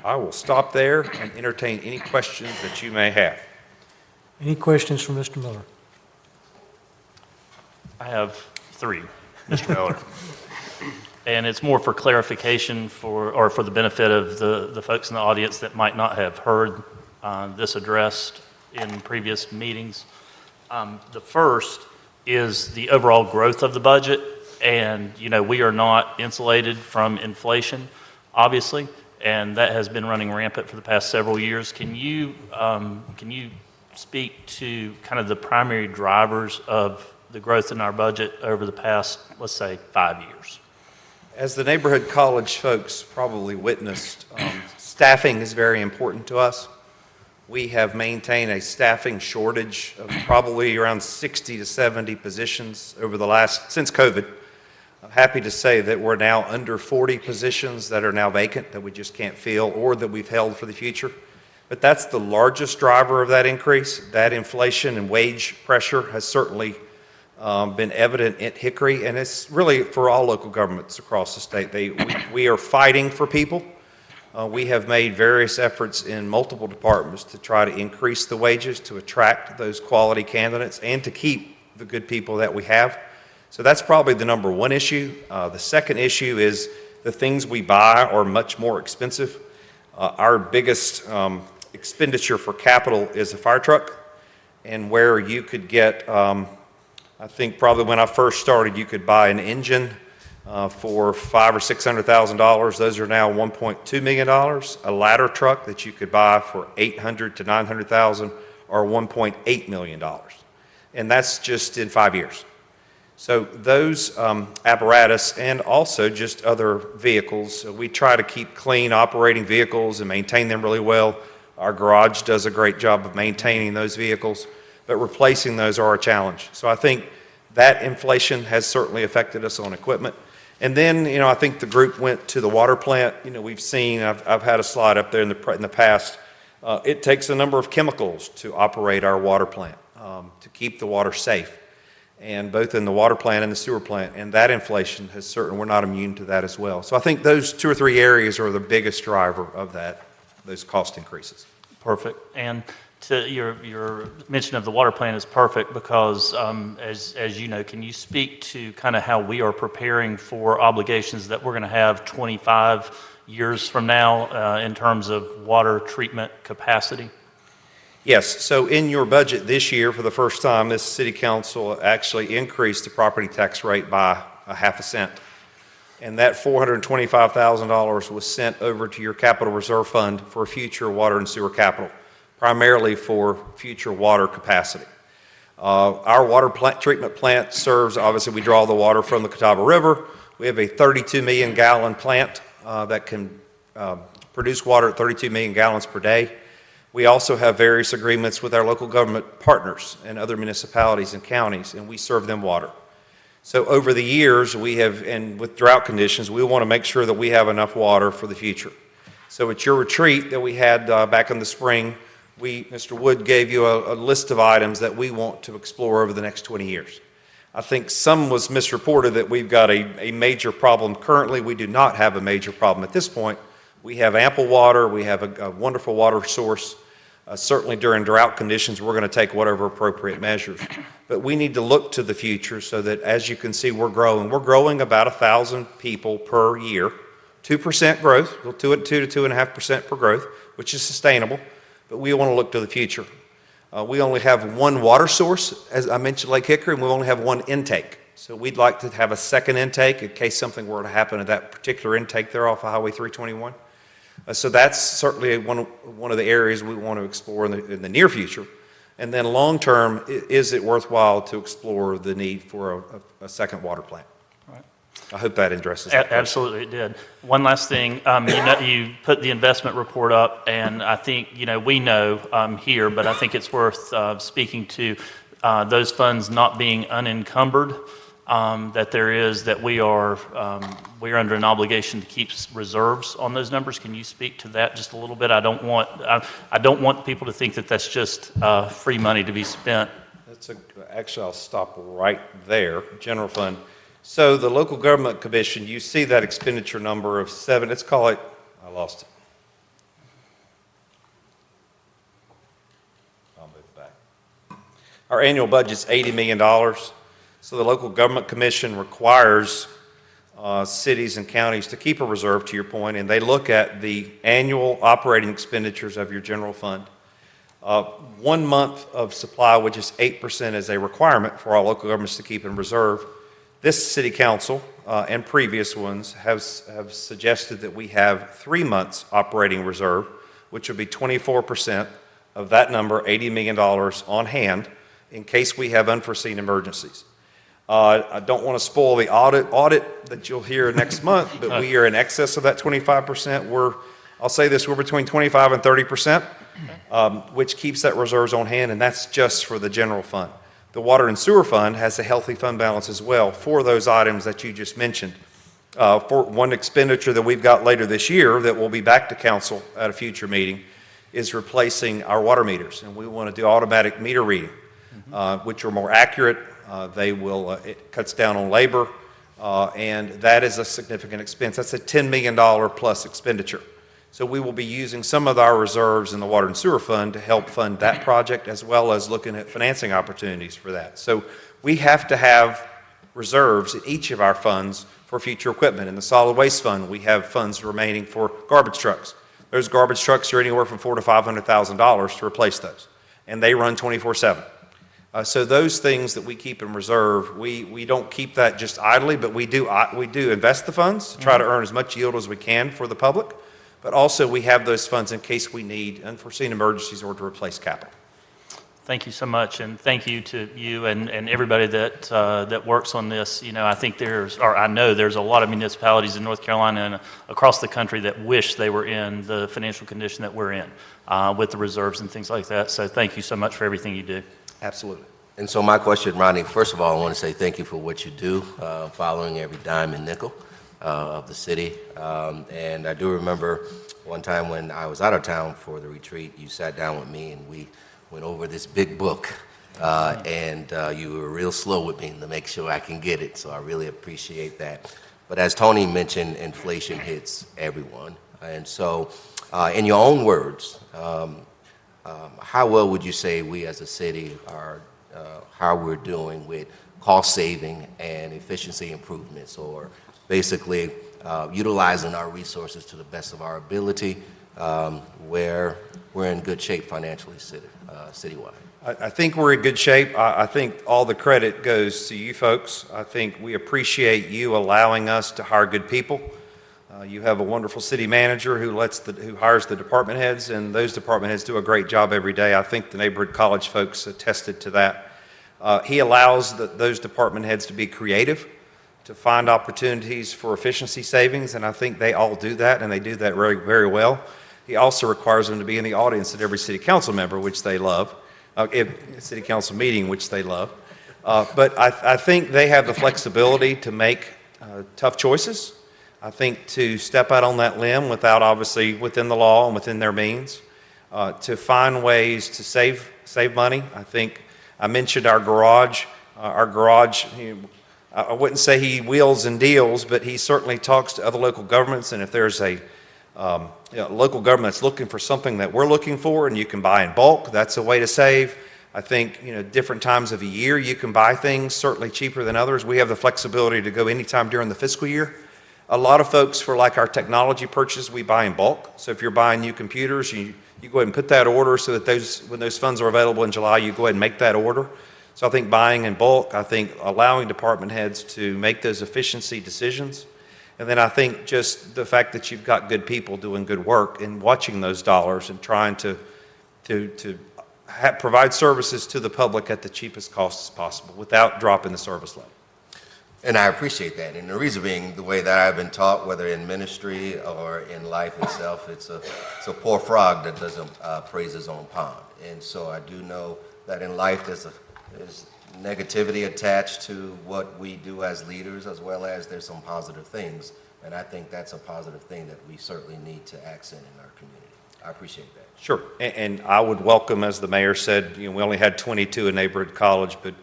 I will stop there and entertain any questions that you may have. Any questions for Mr. Miller? I have three, Mr. Miller. And it's more for clarification for the benefit of the folks in the audience that might not have heard this addressed in previous meetings. The first is the overall growth of the budget. And, we are not insulated from inflation, obviously, and that has been running rampant for the past several years. Can you speak to kind of the primary drivers of the growth in our budget over the past, let's say, 5 years? As the neighborhood college folks probably witnessed, staffing is very important to us. We have maintained a staffing shortage of probably around 60 to 70 positions since COVID. I'm happy to say that we're now under 40 positions that are now vacant that we just can't fill or that we've held for the future. But that's the largest driver of that increase. That inflation and wage pressure has certainly been evident at Hickory, and it's really for all local governments across the state. We are fighting for people. We have made various efforts in multiple departments to try to increase the wages, to attract those quality candidates, and to keep the good people that we have. So that's probably the number one issue. The second issue is the things we buy are much more expensive. Our biggest expenditure for capital is a fire truck, and where you could get, I think probably when I first started, you could buy an engine for $500,000 or $600,000. Those are now $1.2 million. A ladder truck that you could buy for $800,000 to $900,000 are $1.8 million, and that's just in 5 years. So those apparatus and also just other vehicles, we try to keep clean operating vehicles and maintain them really well. Our garage does a great job of maintaining those vehicles, but replacing those are a challenge. So I think that inflation has certainly affected us on equipment. And then, I think the group went to the water plant. We've seen, I've had a slide up there in the past. It takes a number of chemicals to operate our water plant, to keep the water safe. And both in the water plant and the sewer plant, and that inflation has certainly, we're not immune to that as well. So I think those 2 or 3 areas are the biggest driver of those cost increases. Perfect. And to your mention of the water plant is perfect because, as you know, can you speak to kind of how we are preparing for obligations that we're going to have 25 years from now in terms of water treatment capacity? Yes, so in your budget this year, for the first time, this city council actually increased the property tax rate by a half a cent. And that $425,000 was sent over to your capital reserve fund for future water and sewer capital, primarily for future water capacity. Our water treatment plant serves, obviously we draw the water from the Catawba River. We have a 32 million gallon plant that can produce water at 32 million gallons per day. We also have various agreements with our local government partners and other municipalities and counties, and we serve them water. So over the years, we have, and with drought conditions, we want to make sure that we have enough water for the future. So at your retreat that we had back in the spring, Mr. Wood gave you a list of items that we want to explore over the next 20 years. I think some was misreported that we've got a major problem currently. We do not have a major problem at this point. We have ample water. We have a wonderful water source. Certainly during drought conditions, we're going to take whatever appropriate measures. But we need to look to the future so that, as you can see, we're growing. We're growing about 1,000 people per year, 2% growth, 2 to 2.5% per growth, which is sustainable. But we want to look to the future. We only have one water source, as I mentioned, Lake Hickory, and we only have one intake. So we'd like to have a second intake in case something were to happen at that particular intake there off of Highway 321. So that's certainly one of the areas we want to explore in the near future. And then long term, is it worthwhile to explore the need for a second water plant? Right. I hope that addresses that question. Absolutely, it did. One last thing, you put the investment report up, and I think, we know here, but I think it's worth speaking to those funds not being unencumbered, that we are under an obligation to keep reserves on those numbers. Can you speak to that just a little bit? I don't want people to think that that's just free money to be spent. Actually, I'll stop right there. General fund. So the local government commission, you see that expenditure number of let's call it, I lost it. I'll move it back. Our annual budget's $80 million. So the local government commission requires cities and counties to keep a reserve, to your point, and they look at the annual operating expenditures of your general fund. 1 month of supply, which is 8%, is a requirement for all local governments to keep in reserve. This city council and previous ones have suggested that we have 3 months operating reserve, which would be 24% of that number, $80 million on hand, in case we have unforeseen emergencies. I don't want to spoil the audit that you'll hear next month, but we are in excess of that 25%. I'll say this, we're between 25 and 30%, which keeps that reserves on hand, and that's just for the general fund. The water and sewer fund has a healthy fund balance as well for those items that you just mentioned. For one expenditure that we've got later this year that will be back to council at a future meeting is replacing our water meters, and we want to do automatic meter reading, which are more accurate. It cuts down on labor, and that is a significant expense. That's a $10 million plus expenditure. So we will be using some of our reserves in the water and sewer fund to help fund that project, as well as looking at financing opportunities for that. So we have to have reserves in each of our funds for future equipment. In the solid waste fund, we have funds remaining for garbage trucks. Those garbage trucks are anywhere from $400,000 to $500,000 to replace those, and they run 24/7. So those things that we keep in reserve, we don't keep that just idly, but we do invest the funds to try to earn as much yield as we can for the public. But also we have those funds in case we need unforeseen emergencies or to replace capital. Thank you so much, and thank you to you and everybody that works on this. I think I know there's a lot of municipalities in North Carolina and across the country that wish they were in the financial condition that we're in with the reserves and things like that. So thank you so much for everything you do. Absolutely. And so my question, Ronnie, first of all, I want to say thank you for what you do, following every dime and nickel of the city. And I do remember one time when I was out of town for the retreat, you sat down with me and we went over this big book, and you were real slow with me to make sure I can get it, so I really appreciate that. But as Tony mentioned, inflation hits everyone. And so, in your own words, how well would you say we as a city are, how we're doing with cost saving and efficiency improvements, or basically utilizing our resources to the best of our ability, where we're in good shape financially citywide? I think we're in good shape. I think all the credit goes to you folks. I think we appreciate you allowing us to hire good people. You have a wonderful city manager who hires the department heads, and those department heads do a great job every day. I think the neighborhood college folks attested to that. He allows those department heads to be creative, to find opportunities for efficiency savings, and I think they all do that, and they do that very, very well. He also requires them to be in the audience at every city council member, which they love, city council meeting, which they love. But I think they have the flexibility to make tough choices. I think to step out on that limb obviously within the law and within their means, to find ways to save money. I think I mentioned our garage. I wouldn't say he wheels and deals, but he certainly talks to other local governments, and if there's a local government that's looking for something that we're looking for and you can buy in bulk, that's a way to save. I think, different times of the year you can buy things certainly cheaper than others. We have the flexibility to go anytime during the fiscal year. A lot of folks, for like our technology purchases, we buy in bulk. So if you're buying new computers, you go ahead and put that order so that when those funds are available in July, you go ahead and make that order. So I think buying in bulk, I think allowing department heads to make those efficiency decisions. And then I think just the fact that you've got good people doing good work and watching those dollars and trying to provide services to the public at the cheapest cost as possible without dropping the service level. And I appreciate that. And the reason being, the way that I've been taught, whether in ministry or in life itself, it's a poor frog that doesn't praise his own pond. And so I do know that in life there's negativity attached to what we do as leaders, as well as there's some positive things. And I think that's a positive thing that we certainly need to accent in our community. I appreciate that. Sure. And I would welcome, as the mayor said, we only had 22 in neighborhood college, but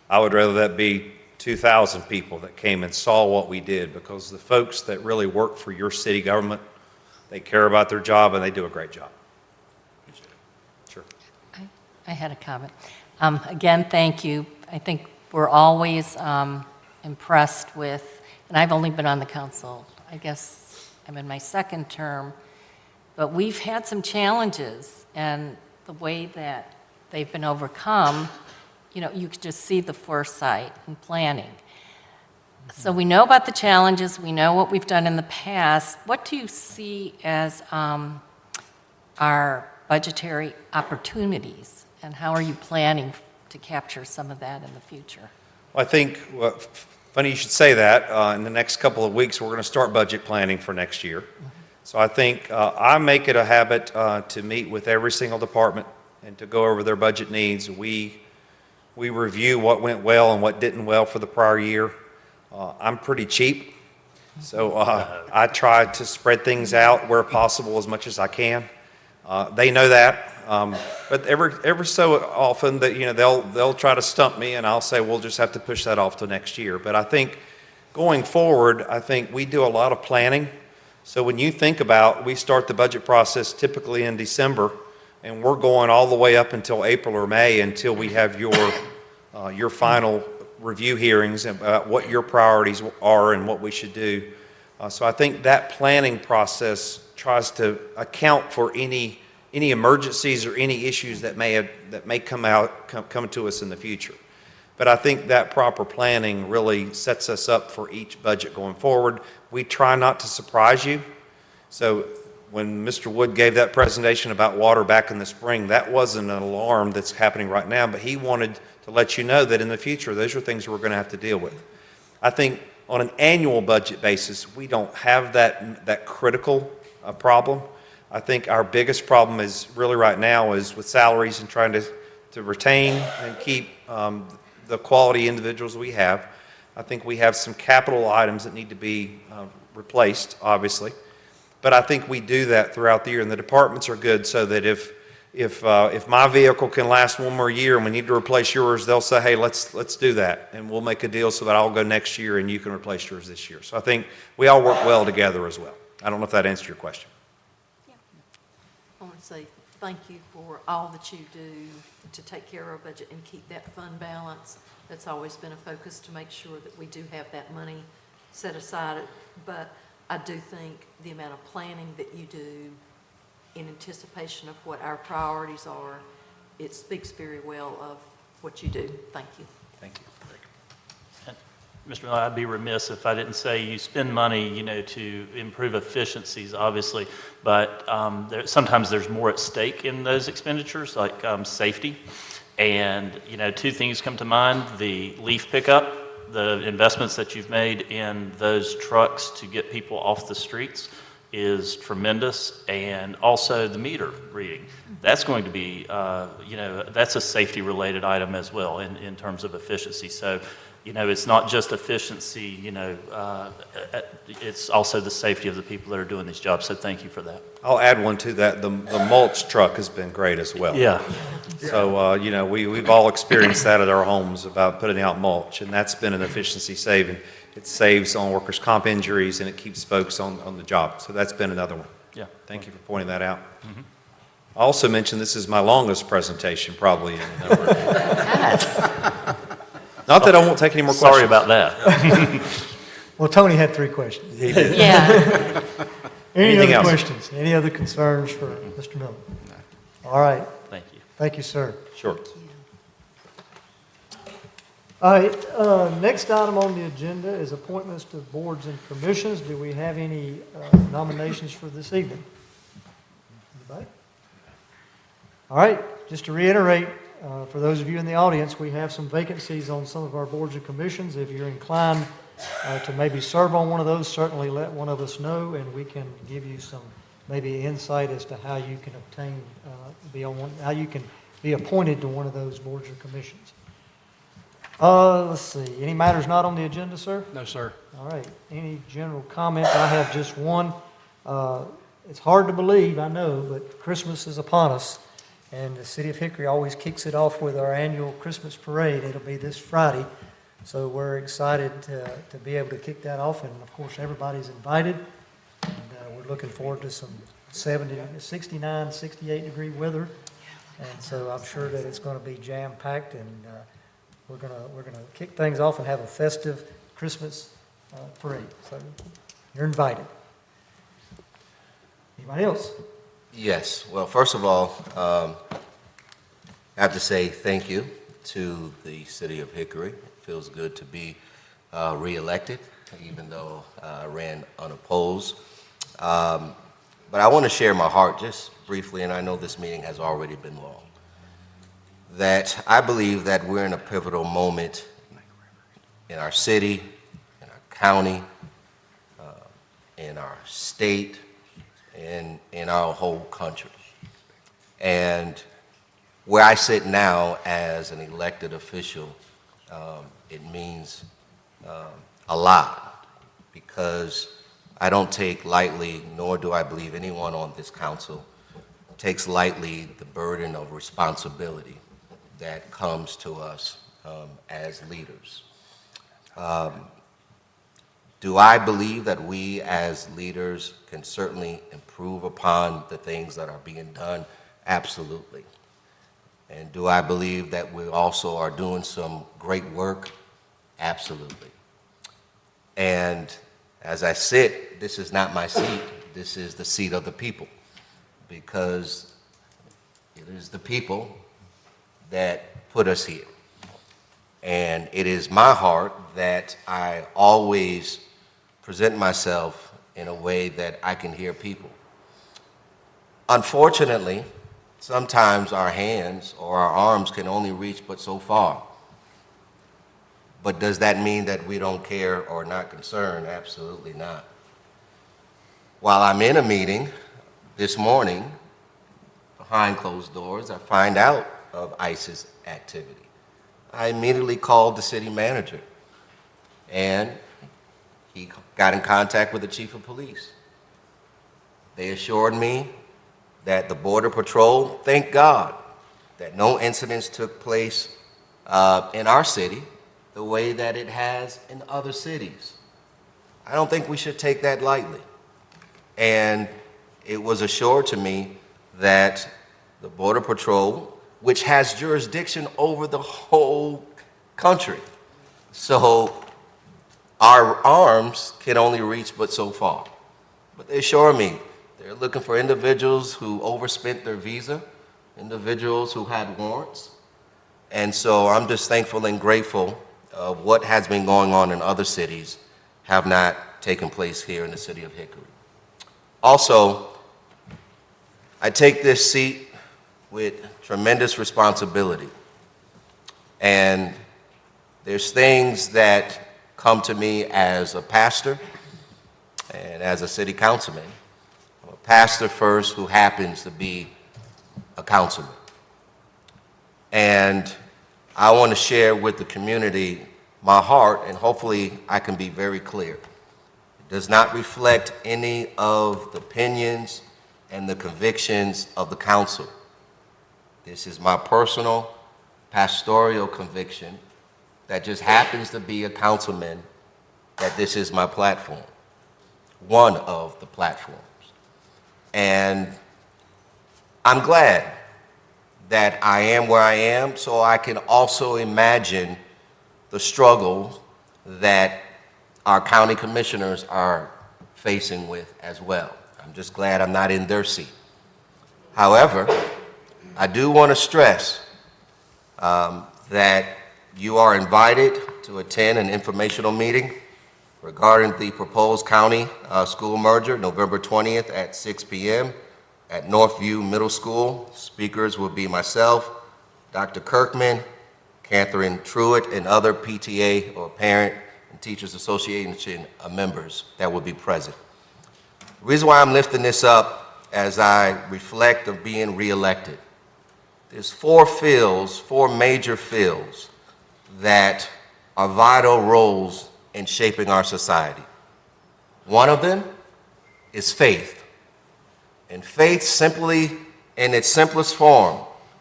I would rather that be 2,000 people that came and saw what we did, because the folks that really work for your city government, they care about their job and they do a great job. Sure. I had a comment. Again, thank you. I think we're always impressed with, and I've only been on the council, I guess I'm in my second term, but we've had some challenges, and the way that they've been overcome, you could just see the foresight and planning. So we know about the challenges, we know what we've done in the past. What do you see as our budgetary opportunities, and how are you planning to capture some of that in the future? Well, I think, funny you should say that. In the next couple of weeks, we're going to start budget planning for next year. So I think I make it a habit to meet with every single department and to go over their budget needs. We review what went well and what didn't well for the prior year. I'm pretty cheap, so I try to spread things out where possible as much as I can. They know that, but every so often that they'll try to stump me, and I'll say we'll just have to push that off to next year. But I think going forward, I think we do a lot of planning. So when you think about, we start the budget process typically in December, and we're going all the way up until April or May until we have your final review hearings about what your priorities are and what we should do. So I think that planning process tries to account for any emergencies or any issues that may come to us in the future. But I think that proper planning really sets us up for each budget going forward. We try not to surprise you. So when Mr. Wood gave that presentation about water back in the spring, that wasn't an alarm that's happening right now, but he wanted to let you know that in the future, those are things we're going to have to deal with. I think on an annual budget basis, we don't have that critical problem. I think our biggest problem is really right now is with salaries and trying to retain and keep the quality individuals we have. I think we have some capital items that need to be replaced, obviously. But I think we do that throughout the year, and the departments are good so that if my vehicle can last one more year and we need to replace yours, they'll say, hey, let's do that, and we'll make a deal so that I'll go next year and you can replace yours this year. So I think we all work well together as well. I don't know if that answered your question. I want to say thank you for all that you do to take care of our budget and keep that fund balance. That's always been a focus to make sure that we do have that money set aside. But I do think the amount of planning that you do in anticipation of what our priorities are, it speaks very well of what you do. Thank you. Thank you. And Mr. Miller, I'd be remiss if I didn't say you spend money, to improve efficiencies, obviously, but sometimes there's more at stake in those expenditures, like safety. And, two things come to mind: the leaf pickup, the investments that you've made in those trucks to get people off the streets is tremendous, and also the meter reading. That's going to be, that's a safety-related item as well in terms of efficiency. So, it's not just efficiency, it's also the safety of the people that are doing these jobs. So thank you for that. I'll add one to that. The mulch truck has been great as well. Yeah. So, we've all experienced that at our homes about putting out mulch, and that's been an efficiency saving. It saves on workers' comp injuries, and it keeps folks on the job. So that's been another one. Yeah. Thank you for pointing that out. Mm-hmm. I also mentioned this is my longest presentation probably in a number of years. Not that I won't take any more questions. Sorry about that. Well, Tony had 3 questions. He did. Yeah. Any Anything other else? questions? Any other concerns for Mr. Miller? All right. Thank you. Thank you, sir. Sure. All right, next item on the agenda is appointments to boards and commissions. Do we have any nominations for this evening? Anybody? All right, just to reiterate, for those of you in the audience, we have some vacancies on some of our boards and commissions. If you're inclined to maybe serve on one of those, certainly let one of us know, and we can give you some maybe insight as to how you can obtain, how you can be appointed to one of those boards or commissions. Let's see, any matters not on the agenda, sir? No, sir. All right, any general comments? I have just one. It's hard to believe, I know, but Christmas is upon us, and the city of Hickory always kicks it off with our annual Christmas parade. It'll be this Friday, so we're excited to be able to kick that off, and of course, everybody's invited, and we're looking forward to some 69, 68 degree weather, and so I'm sure that it's going to be jam-packed, and we're gonna kick things off and have a festive Christmas parade. So you're invited. Anybody else? Yes. Well, first of all, I have to say thank you to the city of Hickory. It feels good to be reelected, even though I ran unopposed. But I want to share my heart just briefly, and I know this meeting has already been long, that I believe that we're in a pivotal moment in our city, in our county, in our state, and in our whole country. And where I sit now as an elected official, it means a lot, because I don't take lightly, nor do I believe anyone on this council takes lightly the burden of responsibility that comes to us as leaders. Do I believe that we as leaders can certainly improve upon the things that are being done? Absolutely. And do I believe that we also are doing some great work? Absolutely. And as I sit, this is not my seat, this is the seat of the people, because it is the people that put us here. And it is my heart that I always present myself in a way that I can hear people. Unfortunately, sometimes our hands or our arms can only reach but so far. But does that mean that we don't care or not concerned? Absolutely not. While I'm in a meeting this morning, behind closed doors, I find out of ISIS activity. I immediately called the city manager, and he got in contact with the chief of police. They assured me that the Border Patrol, thank God, that no incidents took place in our city the way that it has in other cities. I don't think we should take that lightly. And it was assured to me that the Border Patrol, which has jurisdiction over the whole country, so our arms can only reach but so far. But they assure me they're looking for individuals who overspent their visa, individuals who had warrants. And so I'm just thankful and grateful of what has been going on in other cities have not taken place here in the city of Hickory. Also, I take this seat with tremendous responsibility. And there's things that come to me as a pastor and as a city councilman. I'm a pastor first who happens to be a councilman. And I want to share with the community my heart, and hopefully I can be very clear. It does not reflect any of the opinions and the convictions of the council. This is my personal pastoral conviction that just happens to be a councilman, that this is my platform, one of the platforms. And I'm glad that I am where I am, so I can also imagine the struggle that our county commissioners are facing with as well. I'm just glad I'm not in their seat. However, I do want to stress that you are invited to attend an informational meeting regarding the proposed county school merger, November 20th at 6 p.m. at Northview Middle School. Speakers will be myself, Dr. Kirkman, Catherine Truitt, and other PTA or parent and Teachers Association members that will be present. The reason why I'm lifting this up as I reflect of being reelected, there's four major fields that are vital roles in shaping our society. One of them is faith. And faith simply, in its simplest form,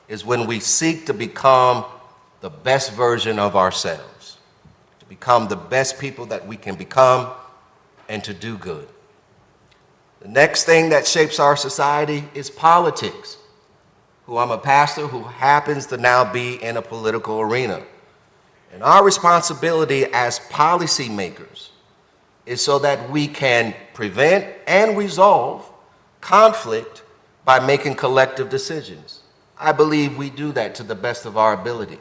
is when we seek to become the best version of ourselves, to become the best people that we can become, and to do good. The next thing that shapes our society is politics, who I'm a pastor who happens to now be in a political arena. And our responsibility as policymakers is so that we can prevent and resolve conflict by making collective decisions. I believe we do that to the best of our ability.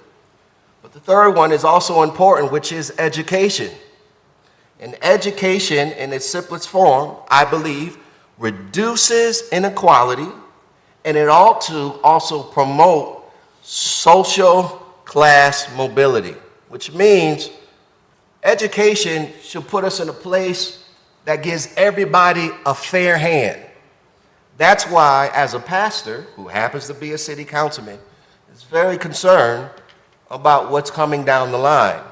But the third one is also important, which is education. And education, in its simplest form, I believe, reduces inequality, and it ought to also promote social class mobility, which means education should put us in a place that gives everybody a fair hand. That's why, as a pastor who happens to be a city councilman, is very concerned about what's coming down the line.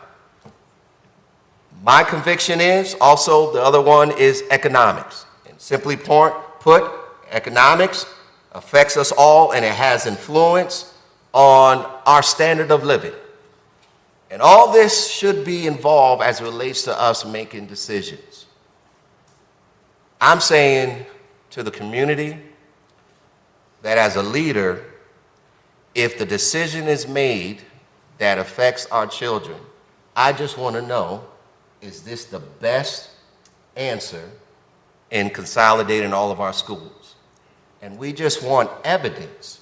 My conviction is also, the other one is economics. And simply put, economics affects us all, and it has influence on our standard of living. And all this should be involved as it relates to us making decisions. I'm saying to the community that as a leader, if the decision is made that affects our children, I just want to know, is this the best answer in consolidating all of our schools? And we just want evidence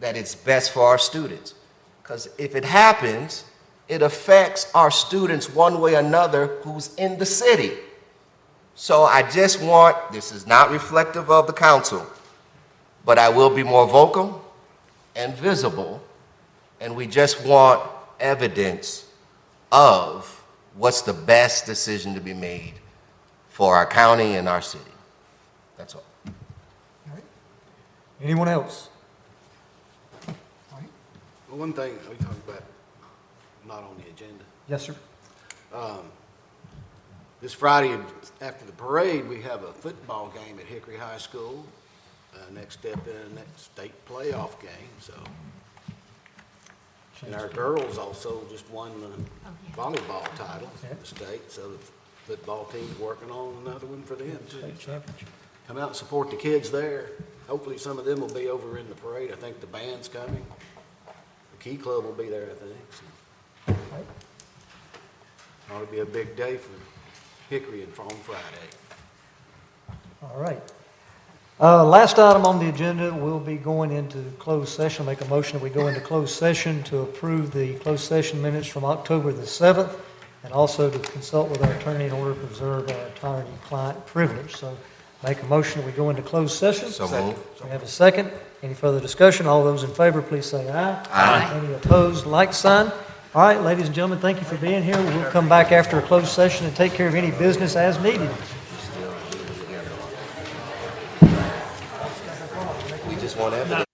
that it's best for our students. Because if it happens, it affects our students one way or another who's in the city. So I just want, this is not reflective of the council, but I will be more vocal and visible, and we just want evidence of what's the best decision to be made for our county and our city. That's all. Anyone else? Well, one thing we talked about, not on the agenda. Yes, sir. This Friday after the parade, we have a football game at Hickory High School. Next step in the next state playoff game. So, and our girls also just won the volleyball title in the state. So the football team's working on another one for them too. State championship. Come out and support the kids there. Hopefully some of them will be over in the parade. I think the band's coming. The Key Club will be there, I think. So. Ought to be a big day for Hickory and on Friday. All right. Last item on the agenda, we'll be going into closed session. Make a motion that we go into closed session to approve the closed session minutes from October the 7th, and also to consult with our attorney in order to preserve our attorney-client privilege. So make a motion that we go into closed session. So moved. We have a second. Any further discussion? All those in favor, please say aye. Aye. Any opposed, like sign. All right, ladies and gentlemen, thank you for being here. We'll come back after a closed session and take care of any business as needed. We just want evidence.